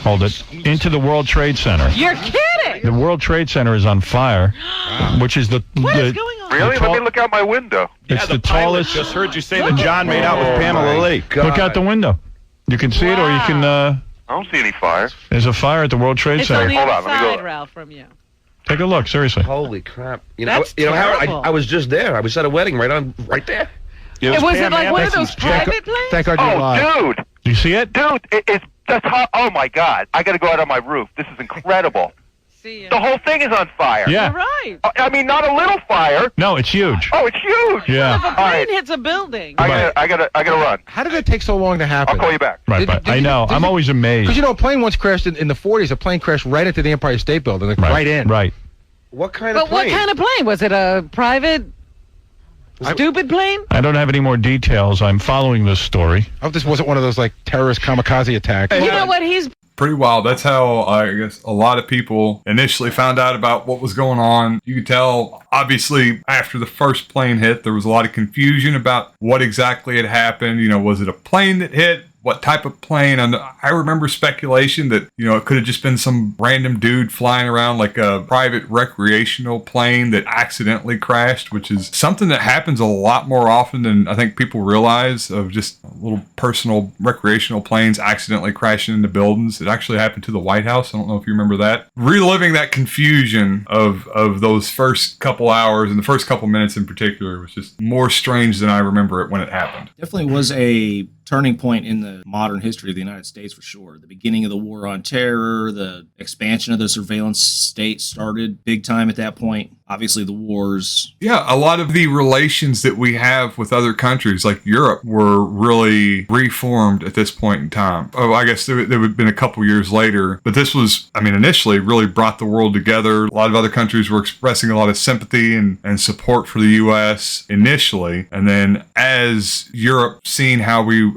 S9: hold it, into the World Trade Center.
S10: You're kidding!
S9: The World Trade Center is on fire, which is
S10: What is going on?
S11: Really? Let me look out my window.
S9: It's the tallest.
S11: Just heard you say that John made out with Pamela Lee.
S9: Look out the window. You can see it, or you can...
S11: I don't see any fire.
S9: There's a fire at the World Trade
S10: It's
S9: Center.
S10: on the
S11: Hold
S10: other
S11: on, let me go.
S10: side, Ralph, from you.
S9: Take a look, seriously.
S12: Holy crap!
S10: That's
S12: Howard,
S10: terrible.
S12: I was just there. I was at a wedding right there.
S10: Was it like one of those private planes?
S9: Thank God you're alive.
S11: Oh, dude!
S9: Do you see it?
S11: Dude, that's hot. Oh, my God. I got to go out on my roof. This is incredible.
S10: See ya.
S11: The whole thing is on fire.
S9: Yeah.
S10: You're right.
S11: I mean, not a little fire.
S9: No, it's huge.
S11: Oh, it's huge.
S9: Yeah.
S10: If a
S11: All
S10: plane
S11: right.
S10: hits a building.
S11: I gotta run.
S13: How did it take so long to happen?
S11: I'll call you back.
S9: Right, I know. I'm always amazed.
S13: Because, a plane once crashed in the 40s. A plane crashed right into the Empire State Building, right in.
S9: Right.
S12: What kind of
S10: But
S12: plane?
S10: what kind of plane? Was it a private, stupid plane?
S9: I don't have any more details. I'm following this story.
S13: I hope this wasn't one of those, terrorist kamikaze attacks.
S10: You know what? He's
S2: Pretty wild. That's how, I guess, a lot of people initially found out about what was going on. You could tell, obviously, after the first plane hit, there was a lot of confusion about what exactly had happened. Was it a plane that hit? What type of plane? And I remember speculation that, it could have just been some random dude flying around like a private recreational plane that accidentally crashed, which is something that happens a lot more often than I think people realize, of just little personal recreational planes accidentally crashing into buildings. It actually happened to the White House. I don't know if you remember that. Reliving that confusion of those first couple hours and the first couple minutes in particular was just more strange than I remember it when it happened.
S1: Definitely was a turning point in the modern history of the United States, for sure. The beginning of the war on terror, the expansion of the surveillance state started big time at that point. Obviously, the wars.
S2: Yeah, a lot of the relations that we have with other countries, like Europe, were really reformed at this point in time. Oh, I guess there would have been a couple years later, but this was, initially really brought the world together. A lot of other countries were expressing a lot of sympathy and support for the U.S. initially, and then as Europe seen how we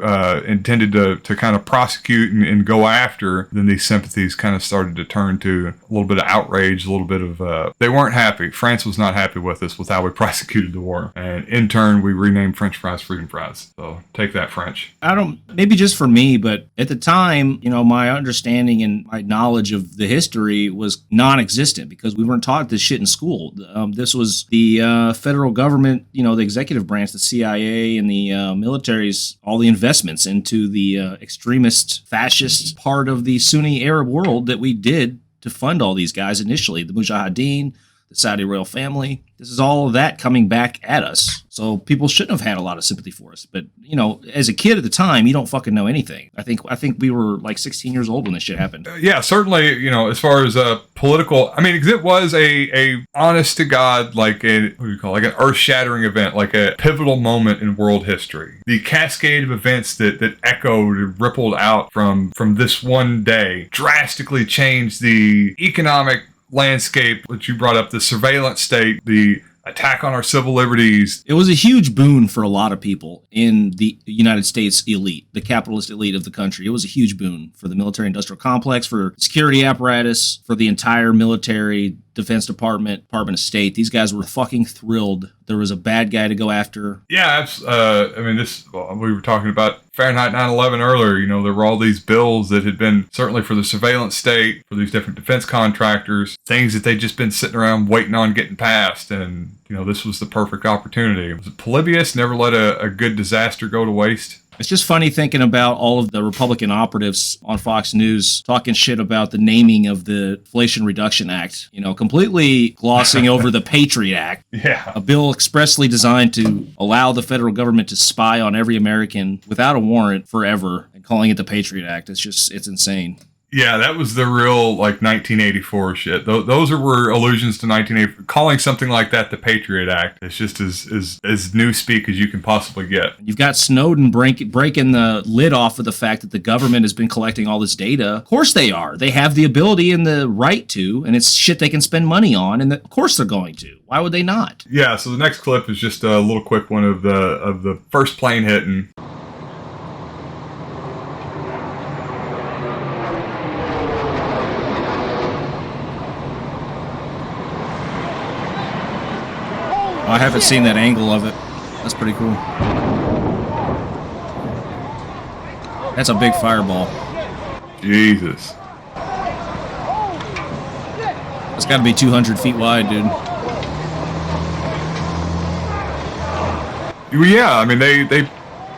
S2: intended to kind of prosecute and go after, then these sympathies kind of started to turn to a little bit of outrage, a little bit of, they weren't happy. France was not happy with us, with how we prosecuted the war. And in turn, we renamed French fries Freedom Fries. So take that, French.
S1: Maybe just for me, but at the time, my understanding and my knowledge of the history was non-existent because we weren't taught this shit in school. This was the federal government, the executive branch, the CIA and the military's, all the investments into the extremist, fascist part of the Sunni Arab world that we did to fund all these guys initially, the Mujahideen, the Saudi royal family. This is all of that coming back at us. So So people shouldn't have had a lot of sympathy for us. But, you know, as a kid at the time, you don't fucking know anything. I think we were like 16 years old when this shit happened.
S2: Yeah, certainly, you know, as far as political, I mean, 'cause it was a honest to God, like what do you call it? Like an earth-shattering event, like a pivotal moment in world history. The cascade of events that echoed and rippled out from this one day drastically changed the economic landscape that you brought up, the surveillance state, the attack on our civil liberties.
S1: It was a huge boon for a lot of people in the United States elite, the capitalist elite of the country. It was a huge boon for the military-industrial complex, for security apparatus, for the entire military, Defense Department, Department of State. These guys were fucking thrilled. There was a bad guy to go after.
S2: Yeah, I mean, we were talking about Fahrenheit 9/11 earlier. You know, there were all these bills that had been certainly for the surveillance state, for these different defense contractors, things that they'd just been sitting around waiting on getting passed. And, you know, this was the perfect opportunity. Was it Polybius? Never let a good disaster go to waste.
S1: It's just funny thinking about all of the Republican operatives on Fox News talking shit about the naming of the Inflation Reduction Act, you know, completely glossing over the Patriot Act.
S2: Yeah.
S1: A bill expressly designed to allow the federal government to spy on every American without a warrant forever and calling it the Patriot Act. It's insane.
S2: Yeah, that was the real, like, 1984 shit. Those were allusions to 1984. Calling something like that the Patriot Act is just as newspeak as you can possibly get.
S1: You've got Snowden breaking the lid off of the fact that the government has been collecting all this data. Of course they are. They have the ability and the right to, and it's shit they can spend money on, and of course they're going to. Why would they not?
S2: Yeah, so the next clip is just a little quick one of the first plane hitting.
S1: I haven't seen that angle of it. That's pretty cool. That's a big fireball.
S2: Jesus.
S1: It's got to be 200 feet wide, dude.
S2: Well, yeah, I mean, they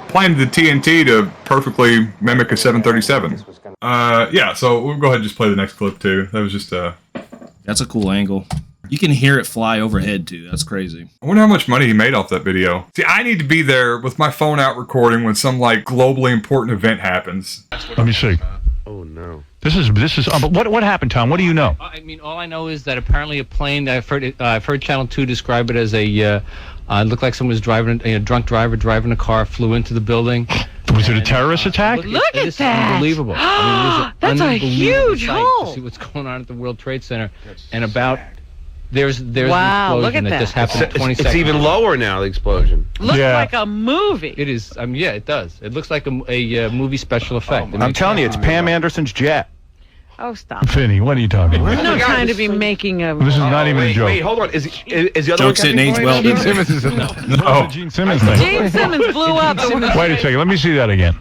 S2: planned the TNT to perfectly mimic a 737. Yeah, so we'll go ahead and just play the next clip, too. That was just
S1: That's a cool angle. You can hear it fly overhead, too. That's crazy.
S2: I wonder how much money he made off that video. See, I need to be there with my phone out recording when some, like, globally important event happens.
S9: Let me see.
S12: Oh, no.
S9: This is what happened, Tom? What do you know?
S14: I mean, all I know is that apparently a plane, I've heard Channel 2 describe it as it looked like someone was driving, a drunk driver driving a car, flew into the building.
S9: Was it a terrorist attack?
S14: Look at that! This is unbelievable. I mean,
S10: that's a huge hole.
S14: To see what's going on at the World Trade Center, and about there's
S10: wow,
S14: an
S10: look
S14: explosion
S10: at
S14: that just happened in 20 seconds.
S12: It's even lower now, the explosion.
S10: Looks like a movie.
S14: It is. Yeah, it does. It looks like a movie special effect.
S13: I'm telling you, it's Pam Anderson's jet.
S10: Oh, stop.
S9: Finney, what are you talking about?
S10: We're not trying to be making a...
S9: This is not even a joke.
S12: Wait, hold on. Is the other
S1: Jokes didn't age well.
S9: Gene Simmons is no. Gene Simmons thing.
S10: Gene Simmons blew up.
S9: Wait a second. Let me see that again.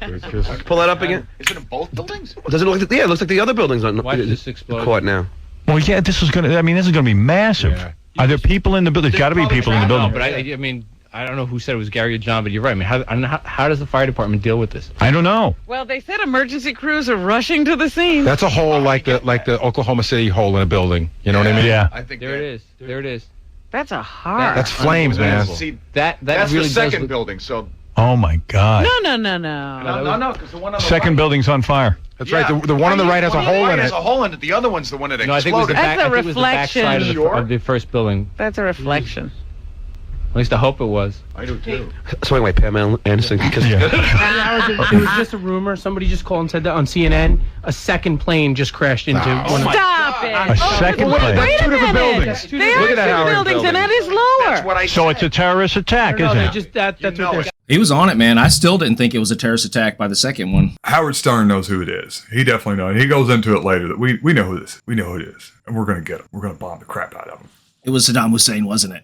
S12: Pull that up again.
S13: Is it in both buildings?
S12: Doesn't it look like it looks like the other buildings on
S14: Why did this explode?
S12: caught now.
S9: Well, yeah, this is gonna be massive. Yeah. Are there people in the building? There's got to be people in the building.
S14: No, but I mean, I don't know who said it was Gary or John, but you're right. I mean, how does the fire department deal with this?
S9: I don't know.
S10: Well, they said emergency crews are rushing to the scene.
S13: That's a hole like the Oklahoma City hole in a building. You know what I mean?
S9: Yeah.
S13: I think
S14: there it is. There it is.
S10: That's a hard.
S13: That's flames, man.
S14: See, that's
S13: really
S14: the
S13: second building. So.
S9: Oh my God.
S10: No.
S13: Because the one on the
S9: second building's on fire.
S13: That's right. The one on the right has a hole in it.
S15: Has a hole in it. The other one's the one that exploded.
S14: No, I think it was the
S10: That's a reflection.
S14: of the first building.
S10: That's a reflection.
S14: At least I hope it was.
S15: I do too.
S12: So anyway, Pam Anderson, because
S7: it was just a rumor. Somebody just called and said that on CNN. A second plane just crashed into one.
S10: Stop it!
S9: A second plane.
S10: Wait a minute.
S13: buildings.
S10: They are two buildings, and that is lower.
S15: That's what I said.
S9: So it's a terrorist attack, isn't it?
S7: That's what they're.
S1: He was on it, man. I still didn't think it was a terrorist attack by the second one.
S2: Howard Stern knows who it is. He definitely knows. He goes into it later that we know who this. We know who it is, and we're gonna get him. We're gonna bomb the crap out of him.
S1: It was Saddam Hussein, wasn't it?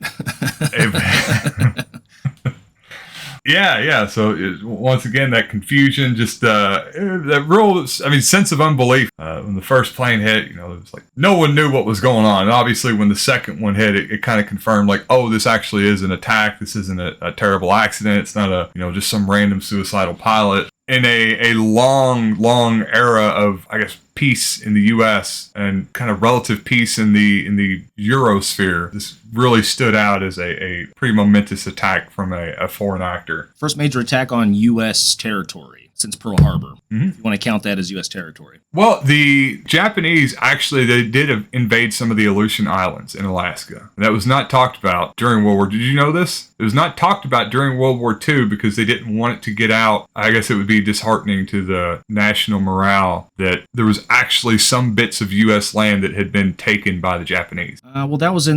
S2: Yeah. So once again, that confusion, just that real, sense of unbelief. When the first plane hit, it was like no one knew what was going on. And obviously, when the second one hit, it kind of confirmed, like, oh, this actually is an attack. This isn't a terrible accident. It's not just some random suicidal pilot. in a long era of, I guess, peace in the U.S. and kind of relative peace in the Eurosphere. This really stood out as a pretty momentous attack from a foreign actor.
S1: First major attack on U.S. territory since Pearl Harbor. If you want to count that as U.S. territory.
S2: Well, the Japanese, actually, they did invade some of the Aleutian Islands in Alaska. That was not talked about during World War. Did you know this? It was not talked about during World War II because they didn't want it to get out. I guess it would be disheartening to the national morale that there was actually some bits of U.S. land that had been taken by the Japanese.
S1: Well, that was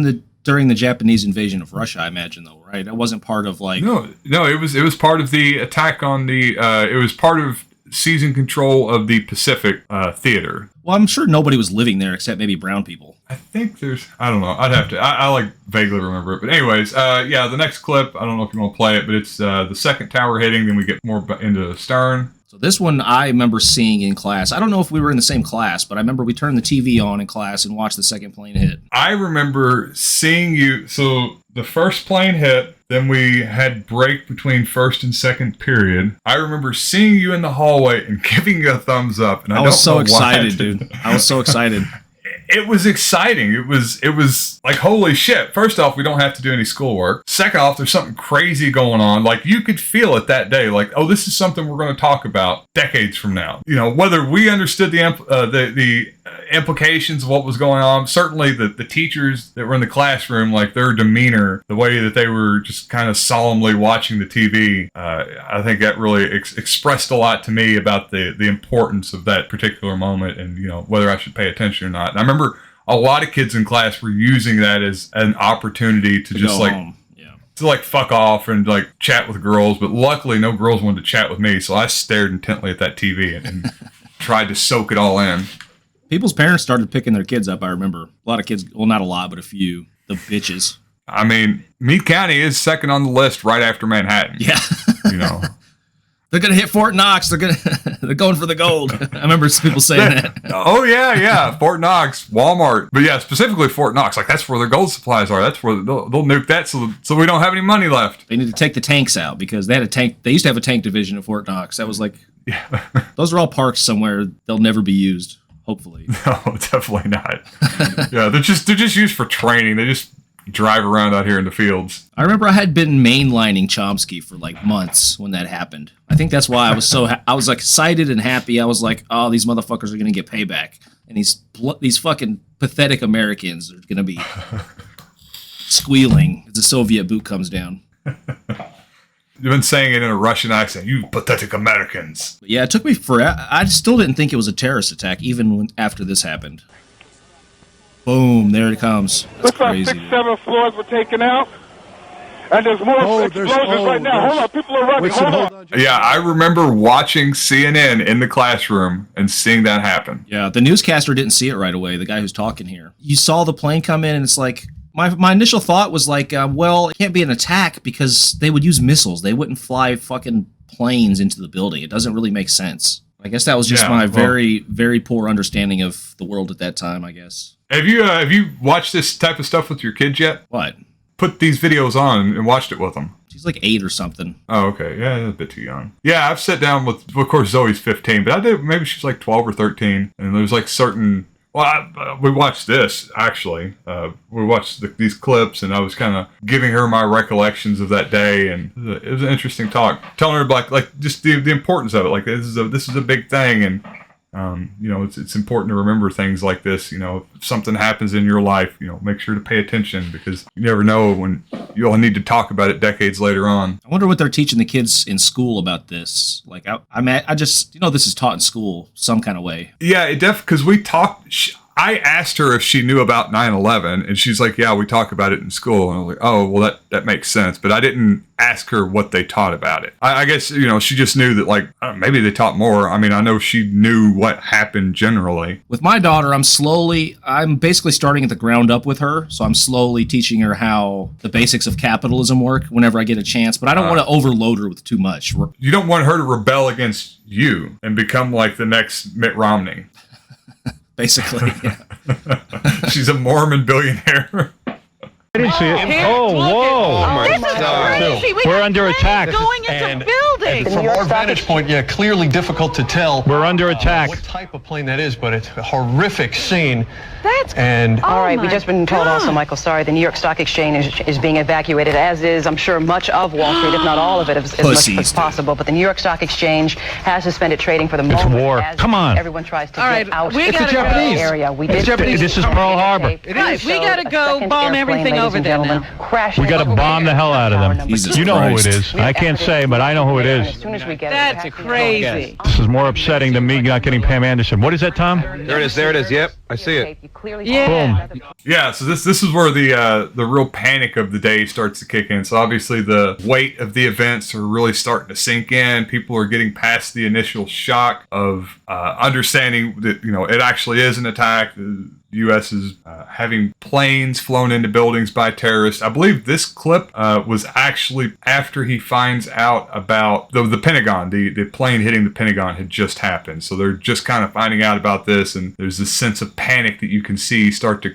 S1: during the Japanese invasion of Russia, I imagine, though, right? That wasn't part of like.
S2: No, it was part of the attack on the. It was part of seizing control of the Pacific theater.
S1: Well, I'm sure nobody was living there except maybe brown people.
S2: I think I don't know. I'd have to. I like vaguely remember it, but anyways, yeah. The next clip, I don't know if you want to play it, but it's the second tower hitting. Then we get more into stern.
S1: So this one I remember seeing in class. I don't know if we were in the same class, but I remember we turned the TV on in class and watched the second plane hit.
S2: I remember seeing you. So the first plane hit, then we had break between first and second period. I remember seeing you in the hallway and giving you a thumbs up. And I
S1: was so excited, dude. I was so excited.
S2: It was exciting. It was like, holy shit. First off, we don't have to do any schoolwork. Second off, there's something crazy going on. Like, you could feel it that day. Like, oh, this is something we're going to talk about decades from now. You know, whether we understood the implications of what was going on, certainly the teachers that were in the classroom, like their demeanor, the way that they were just kind of solemnly watching the TV, I think that really expressed a lot to me about the importance of that particular moment and, you know, whether I should pay attention or not. And I remember a lot of kids in class were using that as an opportunity to just like home. To like fuck off and like chat with girls, but luckily no girls wanted to chat with me, so I stared intently at that TV and tried to soak it all in.
S1: People's parents started picking their kids up, I remember. A lot of kids, well, not a lot, but a few. The bitches.
S2: I mean, Meade County is second on the list right after Manhattan.
S1: Yeah.
S2: You know.
S1: They're going to hit Fort Knox. They're going for the gold. I remember people saying that.
S2: Oh, yeah. Fort Knox, Walmart. But yeah, specifically Fort Knox. Like, that's where their gold supplies are. That's where they'll nuke that so we don't have any money left.
S1: They need to take the tanks out because they had a tank. They used to have a tank division at Fort Knox. That was like, those are all parks somewhere. They'll never be used. Hopefully.
S2: No, definitely not. Yeah, they're just used for training. They just drive around out here in the fields.
S1: I remember I had been mainlining Chomsky for like months when that happened. I think that's why I was I was like excited and happy. I was like, oh, these motherfuckers are going to get payback. And these fucking pathetic Americans are going to be squealing as the Soviet boot comes down.
S2: You've been saying it in a Russian accent. You pathetic Americans.
S1: But yeah, it took me forever. I still didn't think it was a terrorist attack, even after this happened. Boom, there it comes. That's
S15: looks
S1: crazy.
S15: like 6-7 floors were taken out. And there's more explosions right now. Hold on, people are running. Hold on.
S2: Yeah, I remember watching CNN in the classroom and seeing that happen.
S1: Yeah, the newscaster didn't see it right away, the guy who's talking here. You saw the plane come in, and it's like, my initial thought was like, well, it can't be an attack because they would use missiles. They wouldn't fly fucking planes into the building. It doesn't really make sense. I guess that was just my very, very poor understanding of the world at that time, I guess.
S2: Have you watched this type of stuff with your kids yet?
S1: What?
S2: Put these videos on and watched it with them.
S1: She's like 8 or something.
S2: Oh, okay. Yeah, a bit too young. Yeah, I've sat down with, of course, Zoe's 15, but I did, maybe she's like 12 or 13. And there's like certain, we watched this, actually. We watched these clips, and I was kind of giving her my recollections of that day, and it was an interesting talk. Telling her like just the importance of it. Like, this is a big thing, and you know, it's important to remember things like this. You know, if something happens in your life, you know, make sure to pay attention because you never know when you'll need to talk about it decades later on.
S1: I wonder what they're teaching the kids in school about this. Like, I just, you know, this is taught in school some kind of way.
S2: Yeah, it because we talked. I asked her if she knew about 9/11, and she's like, yeah, we talk about it in school. And I was like, oh, well, that makes sense. But I didn't ask her what they taught about it. I guess, you know, she just knew that, like, maybe they taught more. I mean, I know she knew what happened generally.
S1: With my daughter, I'm basically starting at the ground up with her. So I'm slowly teaching her how the basics of capitalism work whenever I get a chance. But I don't want to overload her with too much.
S2: You don't want her to rebel against you and become like the next Mitt Romney.
S1: Basically, yeah.
S2: She's a Mormon billionaire.
S9: I didn't see it.
S10: Here,
S9: Oh,
S10: look
S9: whoa.
S10: at- This is crazy. We
S9: We're
S10: have
S9: under
S10: planes
S9: attack.
S10: going into buildings.
S16: From our vantage point, yeah, clearly difficult to tell.
S9: We're under attack.
S16: What type of plane that is, but it's a horrific scene.
S10: That's
S16: and
S17: all right. We've just been told also, Michael. Sorry, the New York Stock Exchange is being evacuated, as is, I'm sure, much of Wall Street, if not all of it, as much as possible. But the New York Stock Exchange has suspended trading for the moment.
S9: It's war. Come on.
S17: Everyone tries to
S10: All
S17: get
S10: right,
S17: out
S10: we
S17: of
S10: gotta
S17: the
S10: go.
S17: area. We
S9: It's
S17: did
S9: Japanese. This is Pearl Harbor.
S10: Right, we gotta go bomb everything over there now.
S9: We got to bomb the hell out of them.
S1: Jesus
S9: You know
S1: Christ.
S9: who it is. I can't say, but I know who it is.
S17: As soon as we get
S10: That's crazy.
S9: This is more upsetting than me not getting Pam Anderson. What is that, Tom?
S12: There it is. There it is. Yep, I see it.
S10: Yeah.
S9: Boom.
S2: Yeah, so this is where the real panic of the day starts to kick in. So obviously the weight of the events are really starting to sink in. People are getting past the initial shock of understanding that it actually is an attack. The U.S. is having planes flown into buildings by terrorists. I believe this clip was actually after he finds out about the Pentagon. The plane hitting the Pentagon had just happened. So they're just kind of finding out about this, and there's this sense of panic that you can see start to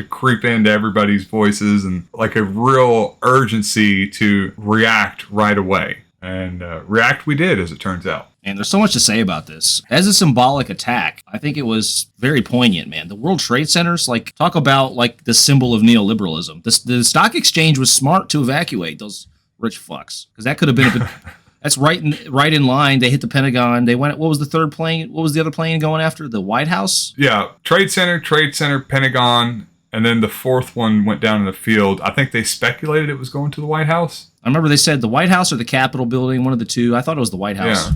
S2: creep into everybody's voices, and like a real urgency to react right away. And react we did, as it turns out.
S1: And there's so much to say about this. As a symbolic attack, I think it was very poignant, man. The World Trade Centers, talk about the symbol of neoliberalism. The stock exchange was smart to evacuate those rich fucks, because that could have been that's right in line. They hit the Pentagon. They went. What was the third plane? What was the other plane going after? The White House?
S2: Yeah, Trade Center, Pentagon, and then the fourth one went down in the field. I think they speculated it was going to the White House.
S1: I remember they said the White House or the Capitol building, one of the two. I thought it was the White House.
S2: Yeah.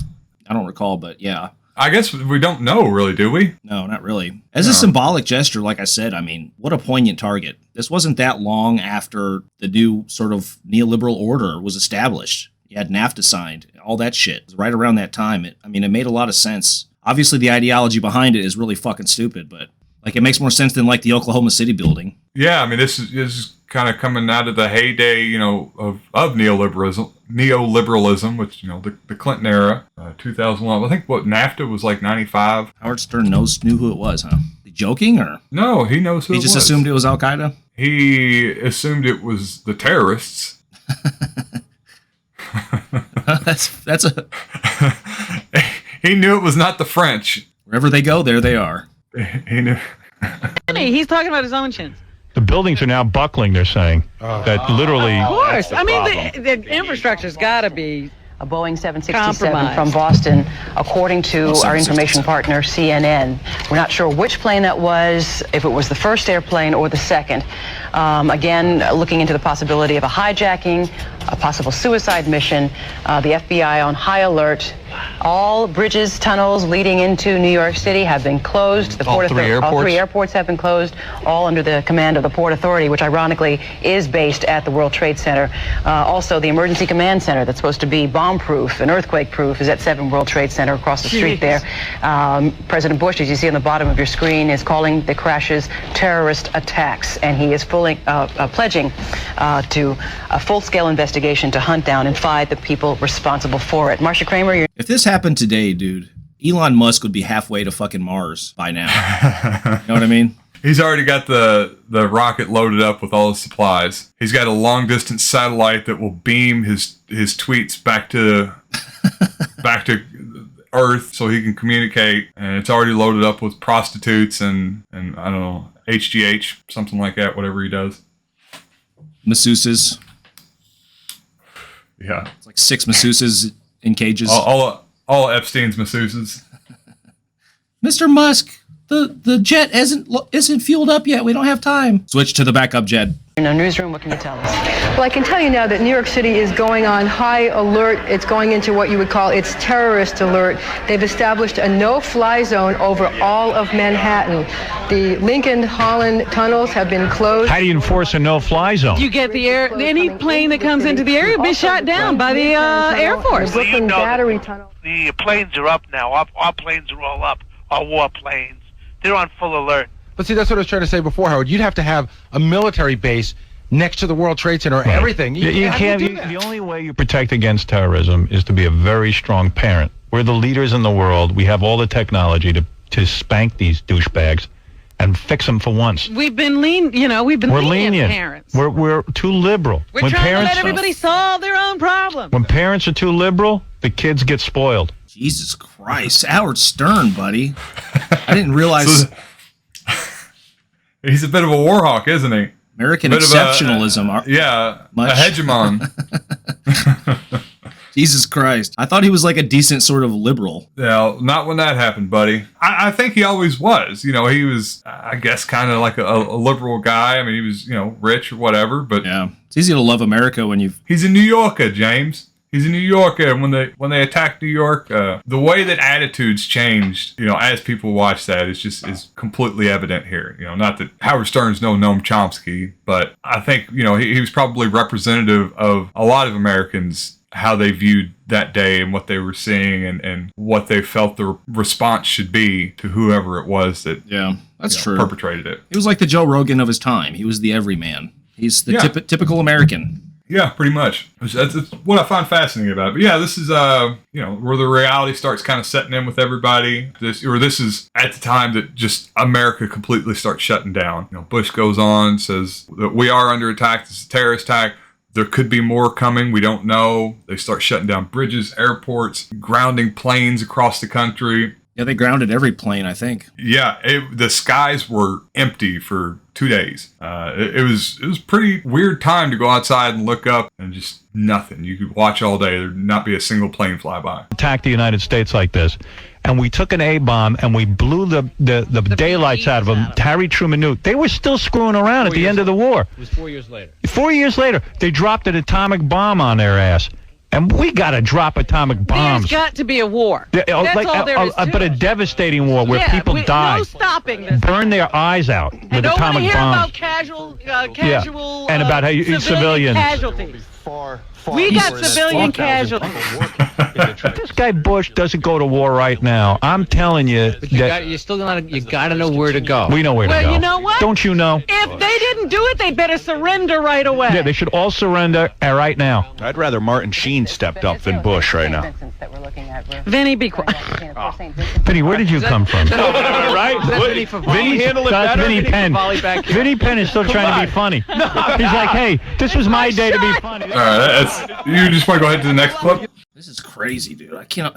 S1: I don't recall, but yeah.
S2: I guess we don't know, really, do we?
S1: No, not really. As a symbolic gesture, like I said, I mean, what a poignant target. This wasn't that long after the new sort of neoliberal order was established. You had NAFTA signed, all that shit. It was right around that time. It made a lot of sense. Obviously, the ideology behind it is really fucking stupid, but it makes more sense than the Oklahoma City building.
S2: Yeah, I mean, this is kind of coming out of the heyday, of neoliberalism, which, the Clinton era, 2001. I think NAFTA was 95.
S1: Howard Stern knew who it was, huh? Joking or?
S2: No, he knows who it was.
S1: He just assumed it was Al Qaeda?
S2: He assumed it was the terrorists.
S1: that's a.
S2: He knew it was not the French.
S1: Wherever they go, there they are.
S2: He knew.
S10: He's talking about his own chins.
S9: The buildings are now buckling, they're saying. That literally...
S10: Of course. I mean, the infrastructure's got to be
S17: a Boeing 767 from Boston, according to our information partner, CNN. We're not sure which plane that was, if it was the first airplane or the second. Again, looking into the possibility of a hijacking, a possible suicide mission. The FBI on high alert. All bridges, tunnels leading into New York City have been closed.
S16: All three
S17: airports have been closed, all under the command of the Port Authority, which ironically is based at the World Trade Center. Also, the Emergency Command Center that's supposed to be bomb-proof and earthquake-proof is at 7 World Trade Center across the street there. President Bush, as you see on the bottom of your screen, is calling the crashes terrorist attacks, and he is pledging to a full-scale investigation to hunt down and find the people responsible for it. Marcia Kramer, you're...
S1: If this happened today, dude, Elon Musk would be halfway to fucking Mars by now. You know what I mean?
S2: He's already got the rocket loaded up with all his supplies. He's got a long distance satellite that will beam his tweets back to Earth so he can communicate. And it's already loaded up with prostitutes and I don't know, HGH, something like that, whatever he does.
S1: Masseuses.
S2: Yeah.
S1: It's like 6 masseuses in cages.
S2: All Epstein's masseuses.
S1: Mr. Musk, the jet isn't fueled up yet. We don't have time. Switch to the backup jet.
S17: In our newsroom, what can you tell us?
S18: Well, I can tell you now that New York City is going on high alert. It's going into what you would call its terrorist alert. They've established a no-fly zone over all of Manhattan. The Lincoln Holland tunnels have been closed.
S9: How do you enforce a no-fly zone?
S10: You get any plane that comes into the area will be shot down by the Air Force.
S18: The Brooklyn Battery Tunnel.
S11: The planes are up now. Our planes are all up. Our war planes. They're on full alert.
S13: But see, that's what I was trying to say before, Howard. You'd have to have a military base next to the World Trade Center, right. Everything.
S9: You can't. The only way you protect against terrorism is to be a very strong parent. We're the leaders in the world. We have all the technology to spank these douchebags. and fix them for once.
S10: We've been
S9: We're lenient.
S10: parents.
S9: We're too liberal.
S10: We're trying to let everybody solve their own problems.
S9: When parents are too liberal, the kids get spoiled.
S1: Jesus Christ, Howard Stern, buddy. I didn't realize.
S2: He's a bit of a war hawk, isn't he?
S1: American exceptionalism.
S2: A hegemon.
S1: Jesus Christ. I thought he was like a decent sort of liberal.
S2: Yeah, not when that happened, buddy. I think he always was. He was, I guess, kind of like a liberal guy. I mean, he was, rich or whatever, but...
S1: Yeah, it's easy to love America when you've...
S2: He's a New Yorker, James. He's a New Yorker, and when they attacked New York, the way that attitudes changed, as people watch that, is completely evident here. Not that Howard Stern's no Noam Chomsky, but I think, he was probably representative of a lot of Americans, how they viewed that day and what they were seeing and what they felt the response should be to whoever it was that
S1: that's true.
S2: Perpetrated it.
S1: He was like the Joe Rogan of his time. He was the everyman. He's the typical American.
S2: Yeah, pretty much. That's what I find fascinating about it. But yeah, this is where the reality starts kind of setting in with everybody. This is at the time that just America completely starts shutting down. Bush goes on, says that we are under attack. This is a terrorist attack. There could be more coming. We don't know. They start shutting down bridges, airports, grounding planes across the country.
S1: Yeah, they grounded every plane, I think.
S2: Yeah, the skies were empty for 2 days. It was a pretty weird time to go outside and look up and just nothing. You could watch all day. There'd not be a single plane fly by.
S9: Attack the United States like this. And we took an A-bomb and we blew the daylights out of them. Harry Truman knew. They were still screwing around at the end of the war.
S14: It was 4 years later.
S9: 4 years later, they dropped an atomic bomb on their ass. And we got to drop atomic bombs.
S10: There's got to be a war. That's all there is to
S9: but a devastating war where people die.
S10: No stopping this.
S9: Burn their eyes out with
S10: and
S9: atomic bombs.
S10: About casual
S9: and about civilians.
S10: Casualties. We got civilian casualties.
S9: This guy Bush doesn't go to war right now. I'm telling you.
S14: But you got to know where to go.
S9: We know where to go.
S10: Well, you know what?
S9: Don't you know?
S10: If they didn't do it, they better surrender right away.
S9: Yeah, they should all surrender right now.
S12: I'd rather Martin Sheen stepped up than Bush right now.
S10: Vinny, be quiet.
S9: Vinny, where did you come from?
S12: Right?
S9: Vinny handled it better. Vinny Penn. Vinny Penn is still trying to be funny. He's like, hey, this was my day to be funny.
S2: All right, you just want to go ahead to the next clip?
S1: This is crazy, dude. I can't.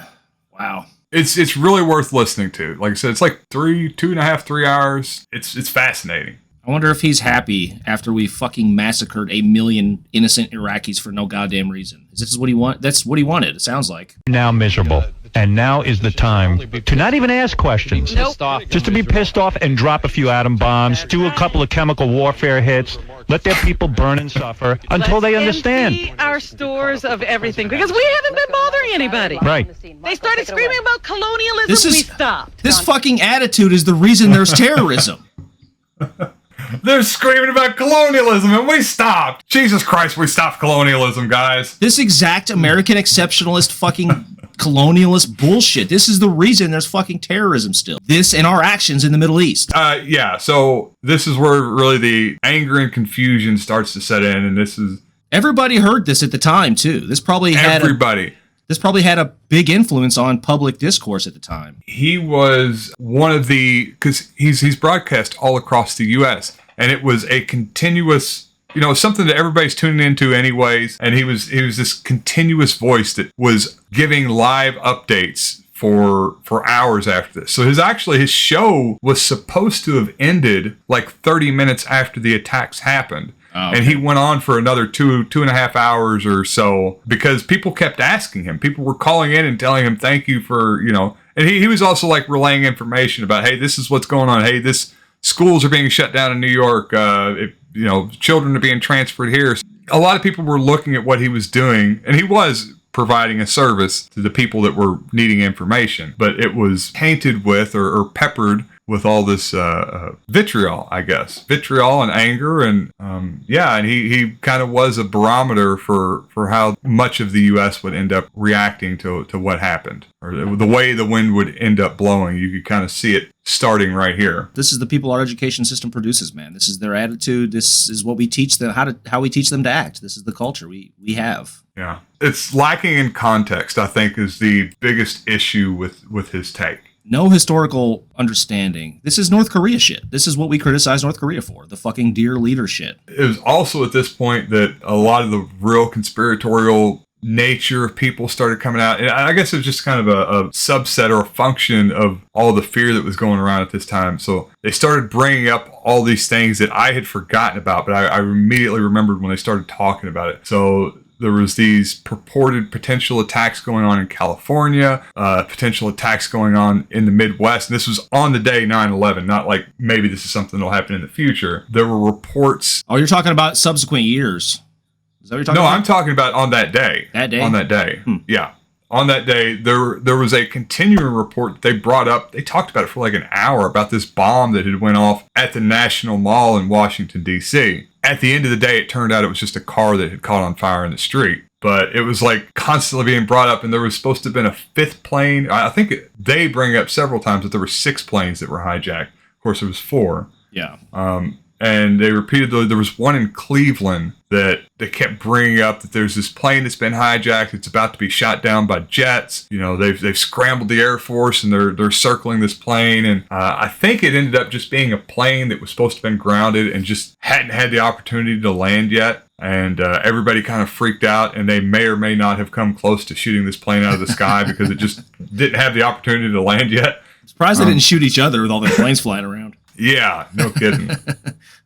S1: Wow.
S2: It's really worth listening to. Like I said, it's like 2.5, 3 hours. It's fascinating.
S1: I wonder if he's happy after we fucking massacred 1 million innocent Iraqis for no goddamn reason. Is this what he want? That's what he wanted. It sounds like.
S9: Now miserable. And now is the time to not even ask questions. Just to be pissed off and drop a few atom bombs, do a couple of chemical warfare hits, let their people burn and suffer until they understand.
S10: Empty our stores of everything because we haven't been bothering anybody.
S9: Right.
S10: They started screaming about colonialism. We stopped.
S1: This fucking attitude is the reason there's terrorism.
S2: They're screaming about colonialism, and we stopped. Jesus Christ, we stopped colonialism, guys.
S1: This exact American exceptionalist fucking colonialist bullshit. This is the reason there's fucking terrorism still. This and our actions in the Middle East.
S2: Yeah, so this is where really the anger and confusion starts to set in, and this is...
S1: Everybody heard this at the time, too. This probably had a big influence on public discourse at the time.
S2: He was one of the... Because he's broadcast all across the U.S., and it was a continuous... something that everybody's tuning into anyways, and he was this continuous voice that was giving live updates for hours after this. So his show was supposed to have ended like 30 minutes after the attacks happened. Oh, okay. And he went on for another 2.5 hours or so because people kept asking him. People were calling in and telling him thank you for, and he was also like relaying information about, hey, this is what's going on. Hey, schools are being shut down in New York. Children are being transferred here. A lot of people were looking at what he was doing, and he was providing a service to the people that were needing information, but it was tainted with or peppered with all this vitriol, I guess. Vitriol and anger, and and he kind of was a barometer for how much of the U.S. would end up reacting to what happened, or the way the wind would end up blowing. You could kind of see it starting right here.
S1: This is the people our education system produces, man. This is their attitude. This is what we teach them, how we teach them to act. This is the culture we have.
S2: Yeah. It's lacking in context, I think, is the biggest issue with his take.
S1: No historical understanding. This is North Korea shit. This is what we criticize North Korea for. The fucking dear leader shit.
S2: It was also at this point that a lot of the real conspiratorial nature of people started coming out. And I guess it was just kind of a subset or a function of all the fear that was going around at this time. So they started bringing up all these things that I had forgotten about, but I immediately remembered when they started talking about it. So there was these purported potential attacks going on in California, potential attacks going on in the Midwest. And this was on the day 9/11, not like maybe this is something that'll happen in the future. There were reports.
S1: Oh, you're talking about subsequent years. Is that what you're talking
S2: about?
S1: No,
S2: I'm talking about on that day.
S1: That day?
S2: On that day. Yeah. On that day, there was a continuing report that they brought up. They talked about it for like an hour about this bomb that had went off at the National Mall in Washington, D.C. At the end of the day, it turned out it was just a car that had caught on fire in the street. But it was like constantly being brought up, and there was supposed to have been a fifth plane. I think they bring up several times that there were 6 planes that were hijacked. Of course, there was 4.
S1: Yeah.
S2: And they repeated, there was one in Cleveland that they kept bringing up that there's this plane that's been hijacked. It's about to be shot down by jets. You know, they've scrambled the Air Force and they're circling this plane. And I think it ended up just being a plane that was supposed to have been grounded and just hadn't had the opportunity to land yet. And everybody kind of freaked out, and they may or may not have come close to shooting this plane out of the sky because it just didn't have the opportunity to land yet.
S1: Surprised they didn't shoot each other with all their planes flying around.
S2: Yeah, no kidding.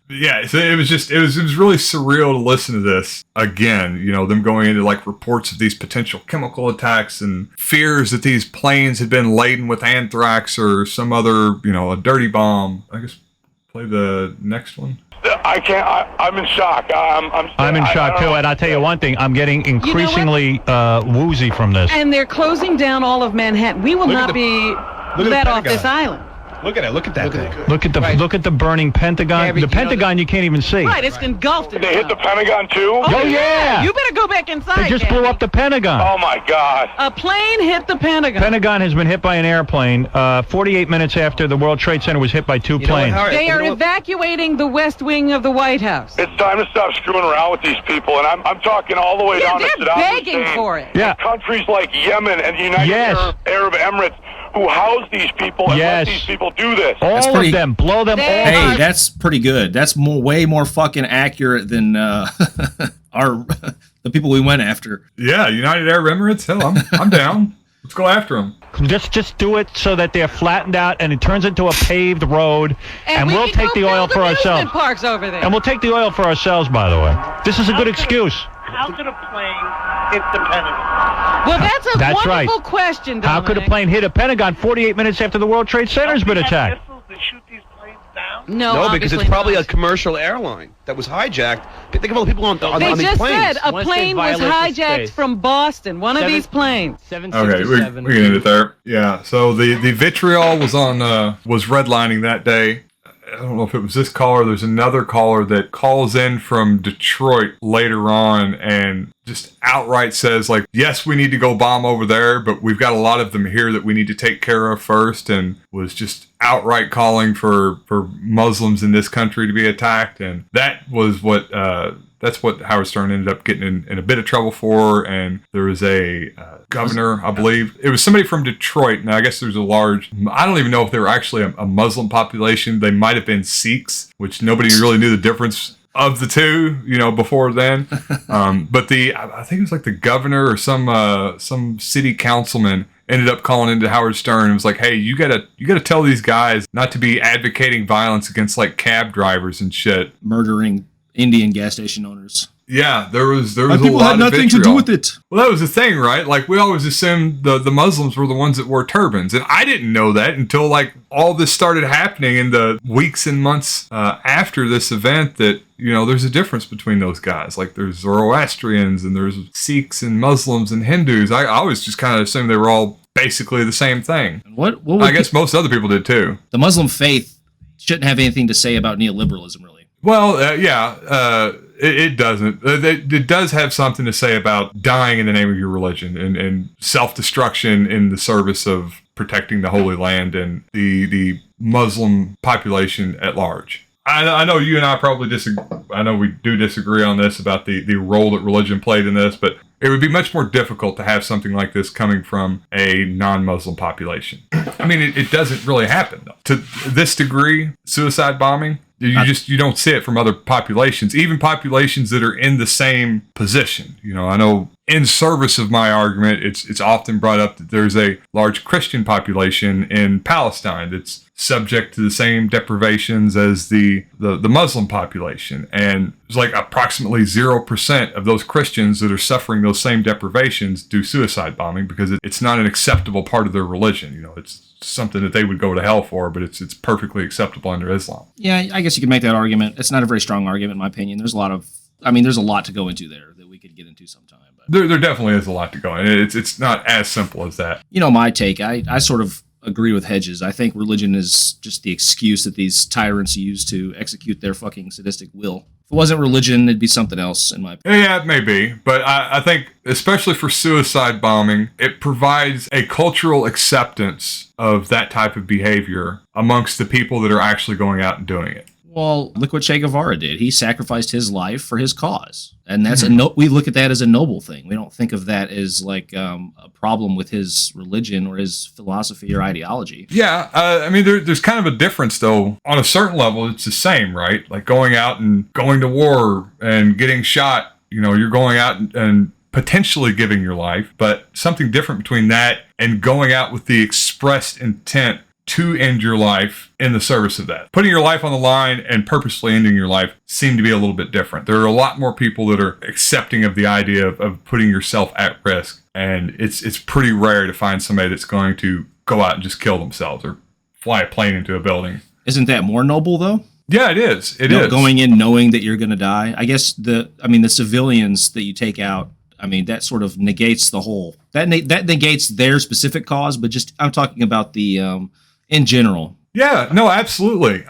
S2: Yeah, so it was really surreal to listen to this again. You know, them going into like reports of these potential chemical attacks and fears that these planes had been laden with anthrax or some other, you know, a dirty bomb. I guess play the next one.
S15: I can't. I'm in shock.
S9: I'm in shock too, and I'll tell you one thing: I'm getting increasingly woozy from this.
S10: And they're closing down all of Manhattan. We will not be let off this island.
S13: Look at it. Look at that thing.
S9: Look at the burning Pentagon. The Pentagon you can't even see.
S10: Right, it's engulfed.
S15: They hit the Pentagon too?
S9: Oh yeah.
S10: You better go back inside.
S9: They just blew up the Pentagon.
S15: Oh my God.
S10: A plane hit the Pentagon.
S9: Pentagon has been hit by an airplane 48 minutes after the World Trade Center was hit by 2 planes.
S10: They are evacuating the West Wing of the White House.
S15: It's time to stop screwing around with these people, and I'm talking all the way down to Saddam
S10: begging
S15: Hussein.
S10: for it.
S9: Yeah.
S15: Countries like Yemen and the United Arab Emirates, who house these people and let these people do this.
S9: All of them. Blow them all.
S1: Hey, that's pretty good. That's way more fucking accurate than the people we went after.
S2: Yeah, United Arab Emirates. Hell, I'm down. Let's go after them.
S9: Just do it so that they're flattened out and it turns into a paved road, and we'll take the oil for ourselves.
S10: Parks over there.
S9: And we'll take the oil for ourselves, by the way. This is a good excuse.
S11: How could a plane hit the Pentagon?
S10: Well, that's a wonderful
S9: right.
S10: question, Dominic.
S9: How could a plane hit a Pentagon 48 minutes after the World Trade Center's been attacked?
S11: To shoot these planes down?
S10: No,
S19: because it's probably a commercial airline that was hijacked. Think of all the people on these planes.
S10: They just said a plane was hijacked from Boston. One of these planes.
S2: Okay, we can end it there. Yeah. So the vitriol was was redlining that day. I don't know if it was this caller. There's another caller that calls in from Detroit later on and just outright says, like, yes, we need to go bomb over there, but we've got a lot of them here that we need to take care of first, and was just outright calling for Muslims in this country to be attacked. And that was what that's what Howard Stern ended up getting in a bit of trouble for. And there was a governor, I believe. It was somebody from Detroit. Now, I guess there's a large, I don't even know if they were actually a Muslim population. They might have been Sikhs, which nobody really knew the difference of the two, you know, before then. But I think it was like the governor or some city councilman ended up calling into Howard Stern and was like, hey, you gotta tell these guys not to be advocating violence against like cab drivers and shit.
S1: Murdering Indian gas station owners.
S2: Yeah, there was a
S1: people
S2: lot
S1: had nothing
S2: of
S1: to do with it.
S2: Well, that was the thing, right? Like, we always assumed the Muslims were the ones that wore turbans, and I didn't know that until like all this started happening in the weeks and months after this event. That, you know, there's a difference between those guys. Like, there's Zoroastrians and there's Sikhs and Muslims and Hindus. I always just kind of assumed they were all basically the same thing.
S1: What
S2: I guess most other people did too.
S1: The Muslim faith shouldn't have anything to say about neoliberalism, really.
S2: Well, it doesn't. It does have something to say about dying in the name of your religion and self-destruction in the service of protecting the Holy Land and the Muslim population at large. I know you and I probably disagree. I know we do disagree on this about the role that religion played in this, but it would be much more difficult to have something like this coming from a non-Muslim population. I mean, it doesn't really happen, though. To this degree, suicide bombing, you don't see it from other populations, even populations that are in the same position. I know in service of my argument, it's often brought up that there's a large Christian population in Palestine that's subject to the same deprivations as the Muslim population. And it's like approximately 0% of those Christians that are suffering those same deprivations do suicide bombing because it's not an acceptable part of their religion. It's something that they would go to hell for, but it's perfectly acceptable under Islam.
S1: Yeah, I guess you could make that argument. It's not a very strong argument, in my opinion. There's a lot to go into there that we could get into sometime. But
S2: there definitely is a lot to go in. It's not as simple as that.
S1: My take, I sort of agree with Hedges. I think religion is just the excuse that these tyrants use to execute their fucking sadistic will. If it wasn't religion, it'd be something else, in my opinion.
S2: Yeah, it may be. But I think, especially for suicide bombing, it provides a cultural acceptance of that type of behavior amongst the people that are actually going out and doing it.
S1: Well, look what Che Guevara did. He sacrificed his life for his cause. And that's we look at that as a noble thing. We don't think of that as like a problem with his religion or his philosophy or ideology.
S2: Yeah, I mean, there's kind of a difference, though. On a certain level, it's the same, right? Like going out and going to war and getting shot. You're going out and potentially giving your life, but something different between that and going out with the expressed intent to end your life in the service of that. Putting your life on the line and purposely ending your life seem to be a little bit different. There are a lot more people that are accepting of the idea of putting yourself at risk, and it's pretty rare to find somebody that's going to go out and just kill themselves or fly a plane into a building.
S1: Isn't that more noble, though?
S2: Yeah, it is. It is.
S1: Going in knowing that you're going to die. I guess the civilians that you take out, that sort of negates the whole. That negates their specific cause, but just I'm talking about the in general.
S2: Yeah, no, absolutely.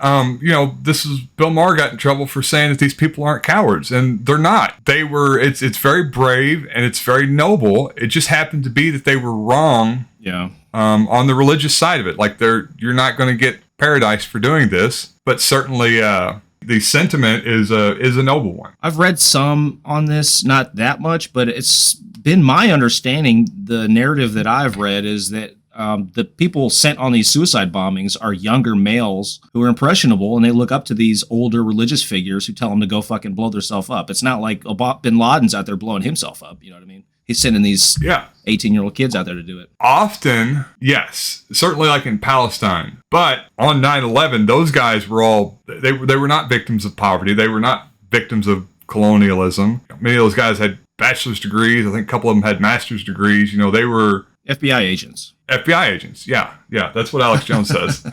S2: This is Bill Maher got in trouble for saying that these people aren't cowards, and they're not. They were. It's very brave and it's very noble. It just happened to be that they were wrong.
S1: Yeah.
S2: On the religious side of it, like you're not going to get paradise for doing this, but certainly the sentiment is a noble one.
S1: I've read some on this, not that much, but it's been my understanding. The narrative that I've read is that the people sent on these suicide bombings are younger males who are impressionable, and they look up to these older religious figures who tell them to go fucking blow themselves up. It's not like Bin Laden's out there blowing himself up. You know what I mean? He's sending these 18-year-old kids out there to do it.
S2: Often, yes. Certainly like in Palestine. But on 9/11, those guys were all, they were not victims of poverty. They were not victims of colonialism. Many of those guys had bachelor's degrees. I think a couple of them had master's degrees. They were
S1: FBI agents.
S2: FBI agents, yeah. That's what Alex Jones says.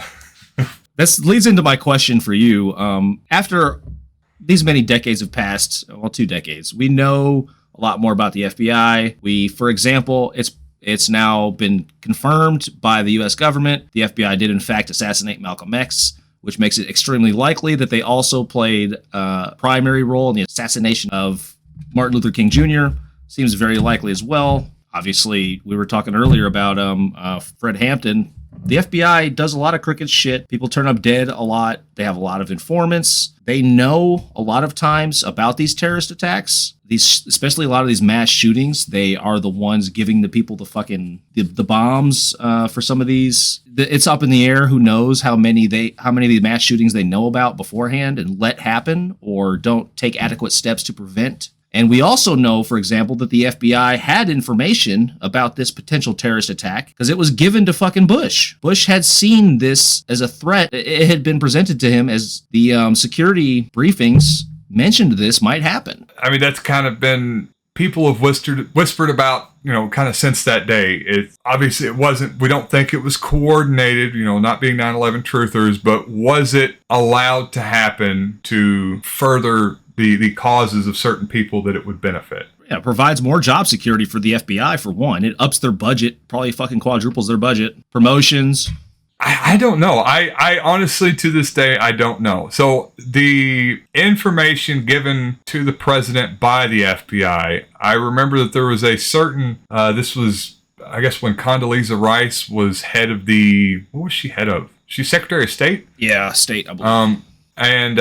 S1: This leads into my question for you. After these many decades have passed, 2 decades, we know a lot more about the FBI. For example, it's now been confirmed by the U.S. government. The FBI did, in fact, assassinate Malcolm X, which makes it extremely likely that they also played a primary role in the assassination of Martin Luther King Jr. Seems very likely as well. Obviously, we were talking earlier about Fred Hampton. The FBI does a lot of crooked shit. People turn up dead a lot. They have a lot of informants. They know a lot of times about these terrorist attacks. Especially a lot of these mass shootings. They are the ones giving the people the bombs for some of these. It's up in the air. Who knows how many of these mass shootings they know about beforehand and let happen or don't take adequate steps to prevent. And we also know, for example, that the FBI had information about this potential terrorist attack because it was given to fucking Bush. Bush had seen this as a threat. It had been presented to him as the security briefings mentioned this might happen.
S2: I mean, that's kind of been, people have whispered about, kind of since that day. Obviously it wasn't, we don't think it was coordinated, not being 9/11 truthers, but was it allowed to happen to further the causes of certain people that it would benefit?
S1: Yeah, it provides more job security for the FBI, for one. It ups their budget, probably fucking quadruples their budget. Promotions.
S2: I don't know. I honestly, to this day, I don't know. So the information given to the president by the FBI, I remember that there was a certain, this was, I guess, when Condoleezza Rice was head of what was she head of? She's Secretary of State?
S1: Yeah, State, I believe.
S2: And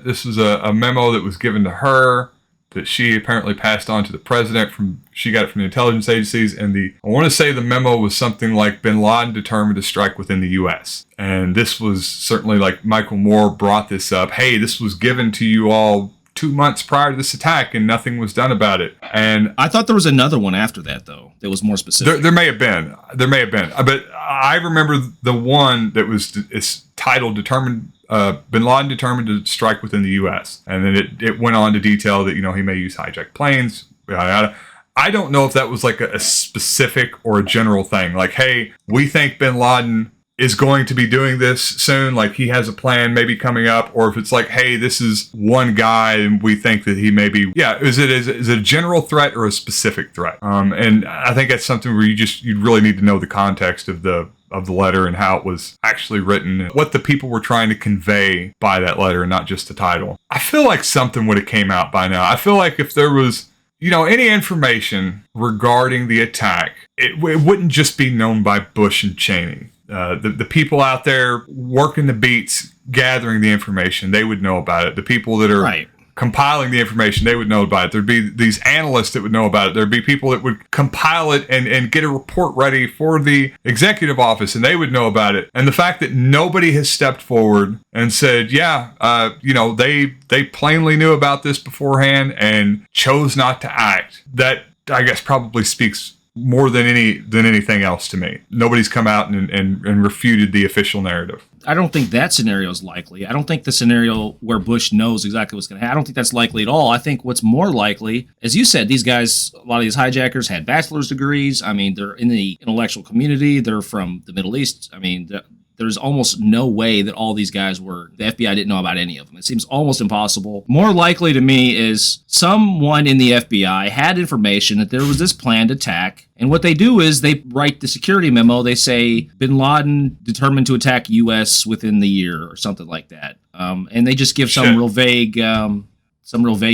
S2: this was a memo that was given to her that she apparently passed on to the president she got it from the intelligence agencies. And I want to say the memo was something like bin Laden determined to strike within the U.S. And this was certainly like Michael Moore brought this up. Hey, this was given to you all 2 months prior to this attack and nothing was done about it. And
S1: I thought there was another one after that, though, that was more specific.
S2: There may have been. But I remember the one that is titled bin Laden determined to strike within the U.S. And then it went on to detail that, he may use hijacked planes, yada, yada. I don't know if that was like a specific or a general thing. Like, hey, we think bin Laden is going to be doing this soon. Like, he has a plan maybe coming up. Or if it's like, hey, this is one guy and we think that he may be. Yeah, is it a general threat or a specific threat? And I think that's something where you really need to know the context of the letter and how it was actually written and what the people were trying to convey by that letter and not just the title. I feel like something would have came out by now. I feel like if there was, any information regarding the attack, it wouldn't just be known by Bush and Cheney. The people out there working the beats, gathering the information, they would know about it. The people that are compiling the information, they would know about it. There'd be these analysts that would know about it. There'd be people that would compile it and get a report ready for the executive office, and they would know about it. And the fact that nobody has stepped forward and said, they plainly knew about this beforehand and chose not to act, that I guess probably speaks more than anything else to me. Nobody's come out and refuted the official narrative.
S1: I don't think that scenario is likely. I don't think the scenario where Bush knows exactly what's going to happen, I don't think that's likely at all. I think what's more likely, as you said, these guys, a lot of these hijackers had bachelor's degrees. I mean, they're in the intellectual community. They're from the Middle East. I mean, there's almost no way that all these guys the FBI didn't know about any of them. It seems almost impossible. More likely to me is someone in the FBI had information that there was this planned attack. And what they do is they write the security memo. They say bin Laden determined to attack U.S. within the year or something like that. And they just give some real vague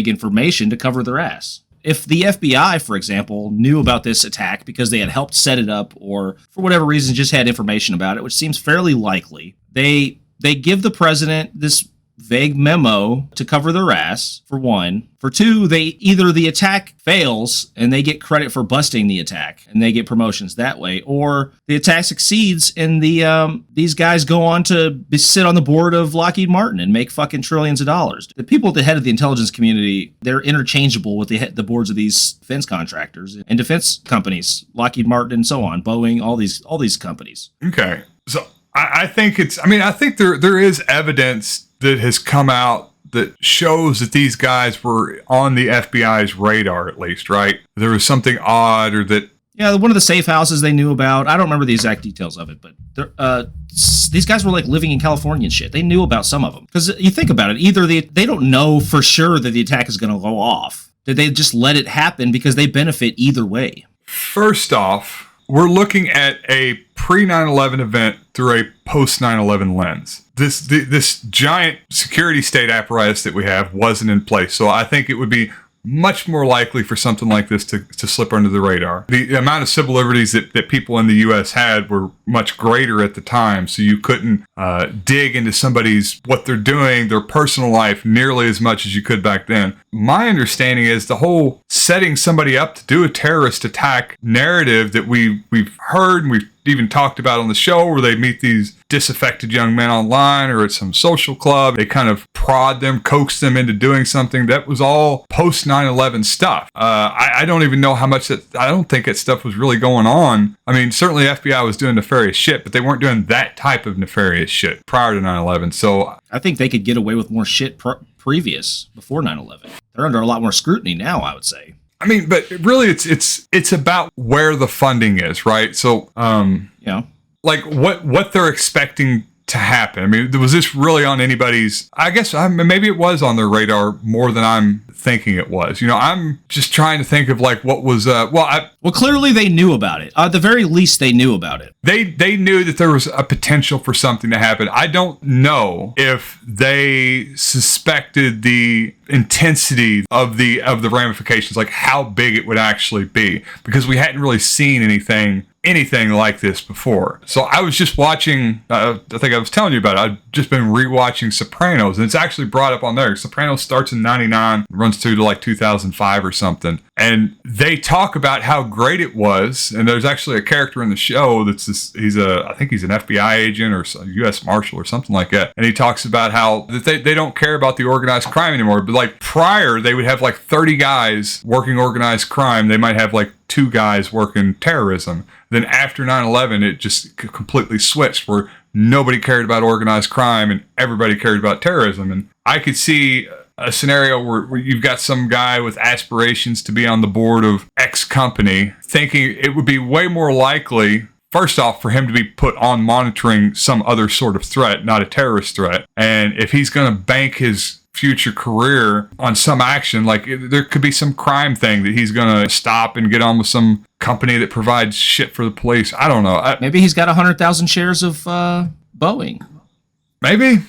S1: information to cover their ass. If the FBI, for example, knew about this attack because they had helped set it up or for whatever reason just had information about it, which seems fairly likely, they give the president this vague memo to cover their ass, for one. For two, either the attack fails and they get credit for busting the attack and they get promotions that way, or the attack succeeds and these guys go on to sit on the board of Lockheed Martin and make fucking trillions of dollars. The people at the head of the intelligence community, they're interchangeable with the boards of these defense contractors and defense companies, Lockheed Martin and so on, Boeing, all these companies.
S2: Okay. So I think I think there is evidence that has come out that shows that these guys were on the FBI's radar, at least, right? There was something odd or that...
S1: Yeah, one of the safe houses they knew about. I don't remember the exact details of it, but these guys were like living in California and shit. They knew about some of them. Because you think about it, either they don't know for sure that the attack is going to go off. Did they just let it happen because they benefit either way?
S2: First off, we're looking at a pre-9/11 event through a post-9/11 lens. This giant security state apparatus that we have wasn't in place. So I think it would be much more likely for something like this to slip under the radar. The amount of civil liberties that people in the U.S. had were much greater at the time, so you couldn't dig into what they're doing, their personal life, nearly as much as you could back then. My understanding is the whole setting somebody up to do a terrorist attack narrative that we've heard and we've even talked about on the show, where they meet these disaffected young men online or at some social club. They kind of prod them, coax them into doing something. That was all post 9/11 stuff. I don't even know how much I don't think that stuff was really going on. I mean, certainly FBI was doing nefarious shit, but they weren't doing that type of nefarious shit prior to 9/11. So
S1: I think they could get away with more shit before 9/11. They're under a lot more scrutiny now, I would say.
S2: I mean, but really, it's about where the funding is, right? So, like what they're expecting to happen. I mean, was this really on anybody's? I guess maybe it was on their radar more than I'm thinking it was. I'm just trying to think of like what was. Well,
S1: clearly they knew about it. At the very least, they knew about it.
S2: They knew that there was a potential for something to happen. I don't know if they suspected the intensity of the ramifications, like how big it would actually be, because we hadn't really seen anything anything like this before. So I was just watching, I think I was telling you about it, I've just been rewatching Sopranos, and it's actually brought up on there. Sopranos starts in 99, runs through to like 2005 or something. And they talk about how great it was. And there's actually a character in the show that's this, I think he's an FBI agent or a U.S. Marshal or something like that. And he talks about how that they don't care about the organized crime anymore. But like prior, they would have like 30 guys working organized crime. They might have like 2 guys working terrorism. Then after 9/11, it just completely switched where nobody cared about organized crime and everybody cared about terrorism. And I could see a scenario where you've got some guy with aspirations to be on the board of X company thinking it would be way more likely, first off, for him to be put on monitoring some other sort of threat, not a terrorist threat. And if he's going to bank his future career on some action, like there could be some crime thing that he's going to stop and get on with some company that provides shit for the police. I don't know.
S1: Maybe he's got 100,000 shares of Boeing.
S2: Maybe.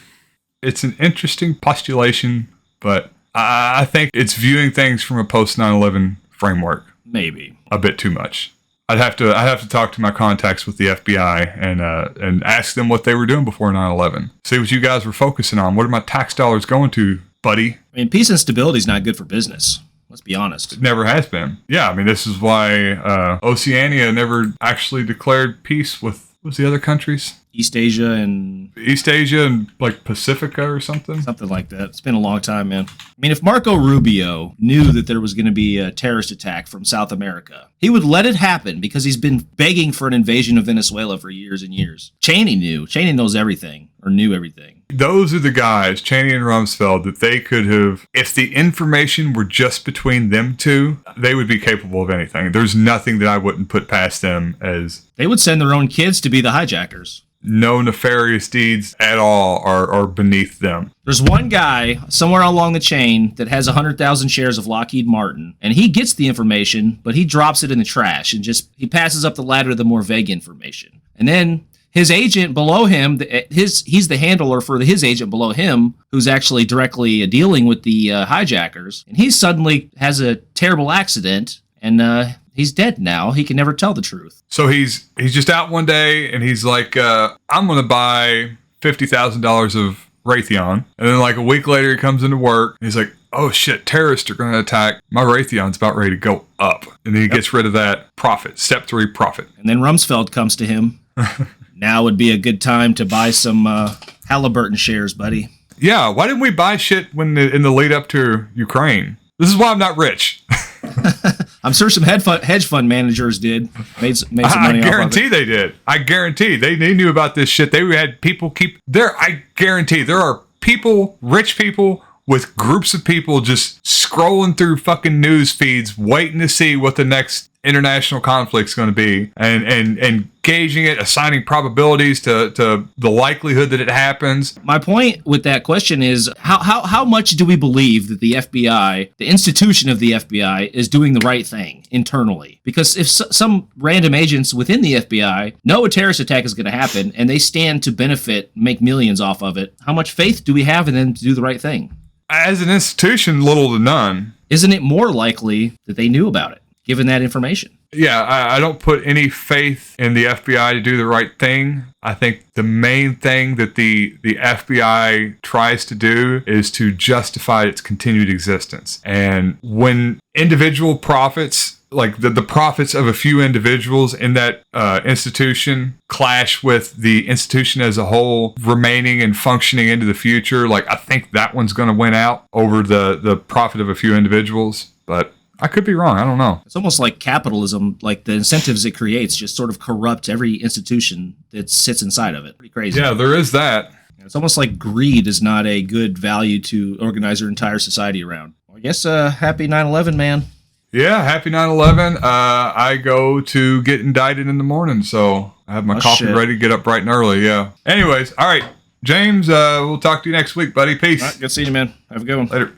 S2: It's an interesting postulation, but I think it's viewing things from a post 9/11 framework.
S1: Maybe
S2: a bit too much. I'd have to talk to my contacts with the FBI and ask them what they were doing before 9/11. See what you guys were focusing on. What are my tax dollars going to, buddy?
S1: I mean, peace and stability is not good for business. Let's be honest.
S2: It never has been. Yeah, I mean, this is why Oceania never actually declared peace with, what's the other countries?
S1: East Asia and
S2: like Pacifica or something.
S1: Something like that. It's been a long time, man. I mean, if Marco Rubio knew that there was going to be a terrorist attack from South America, he would let it happen because he's been begging for an invasion of Venezuela for years and years. Cheney knew. Cheney knows everything, or knew everything.
S2: Those are the guys, Cheney and Rumsfeld, that they could have, if the information were just between them two, they would be capable of anything. There's nothing that I wouldn't put past them as...
S1: They would send their own kids to be the hijackers.
S2: No nefarious deeds at all are beneath them.
S1: There's one guy somewhere along the chain that has 100,000 shares of Lockheed Martin, and he gets the information, but he drops it in the trash and he passes up the ladder to the more vague information. And then his agent below him, he's the handler for his agent below him, who's actually directly dealing with the hijackers, and he suddenly has a terrible accident, and he's dead now. He can never tell the truth.
S2: So he's just out one day and he's like, I'm going to buy $50,000 of Raytheon. And then like a week later he comes into work and he's like, oh shit, terrorists are going to attack. My Raytheon's about ready to go up. And then he gets rid of that. Profit. Step 3, profit.
S1: And then Rumsfeld comes to him. Now would be a good time to buy some Halliburton shares, buddy.
S2: Yeah, why didn't we buy shit in the lead up to Ukraine? This is why I'm not rich.
S1: I'm sure some hedge fund managers did. Made some money off of it.
S2: I guarantee they did. I guarantee they knew about this shit. They had people keep there. I guarantee there are people, rich people, with groups of people just scrolling through fucking news feeds, waiting to see what the next international conflict's going to be, and gauging it, assigning probabilities to the likelihood that it happens.
S1: My point with that question is how much do we believe that the FBI, the institution of the FBI, is doing the right thing internally? Because if some random agents within the FBI know a terrorist attack is going to happen and they stand to benefit, make millions off of it, how much faith do we have in them to do the right thing?
S2: As an institution, little to none.
S1: Isn't it more likely that they knew about it, given that information?
S2: Yeah, I don't put any faith in the FBI to do the right thing. I think the main thing that the FBI tries to do is to justify its continued existence. And when individual profits, like the profits of a few individuals in that institution clash with the institution as a whole remaining and functioning into the future, like I think that one's going to win out over the profit of a few individuals. But I could be wrong. I don't know.
S1: It's almost like capitalism, like the incentives it creates just sort of corrupt every institution that sits inside of it. Pretty crazy.
S2: Yeah, there is that.
S1: It's almost like greed is not a good value to organize your entire society around. Well, I guess happy 9/11, man.
S2: Yeah, happy 9/11. I go to get indicted in the morning, so I have my coffee ready to get up bright and early, yeah. Anyways, all right. James, we'll talk to you next week, buddy. Peace.
S1: All right, good seeing you, man. Have a good one.
S2: Later.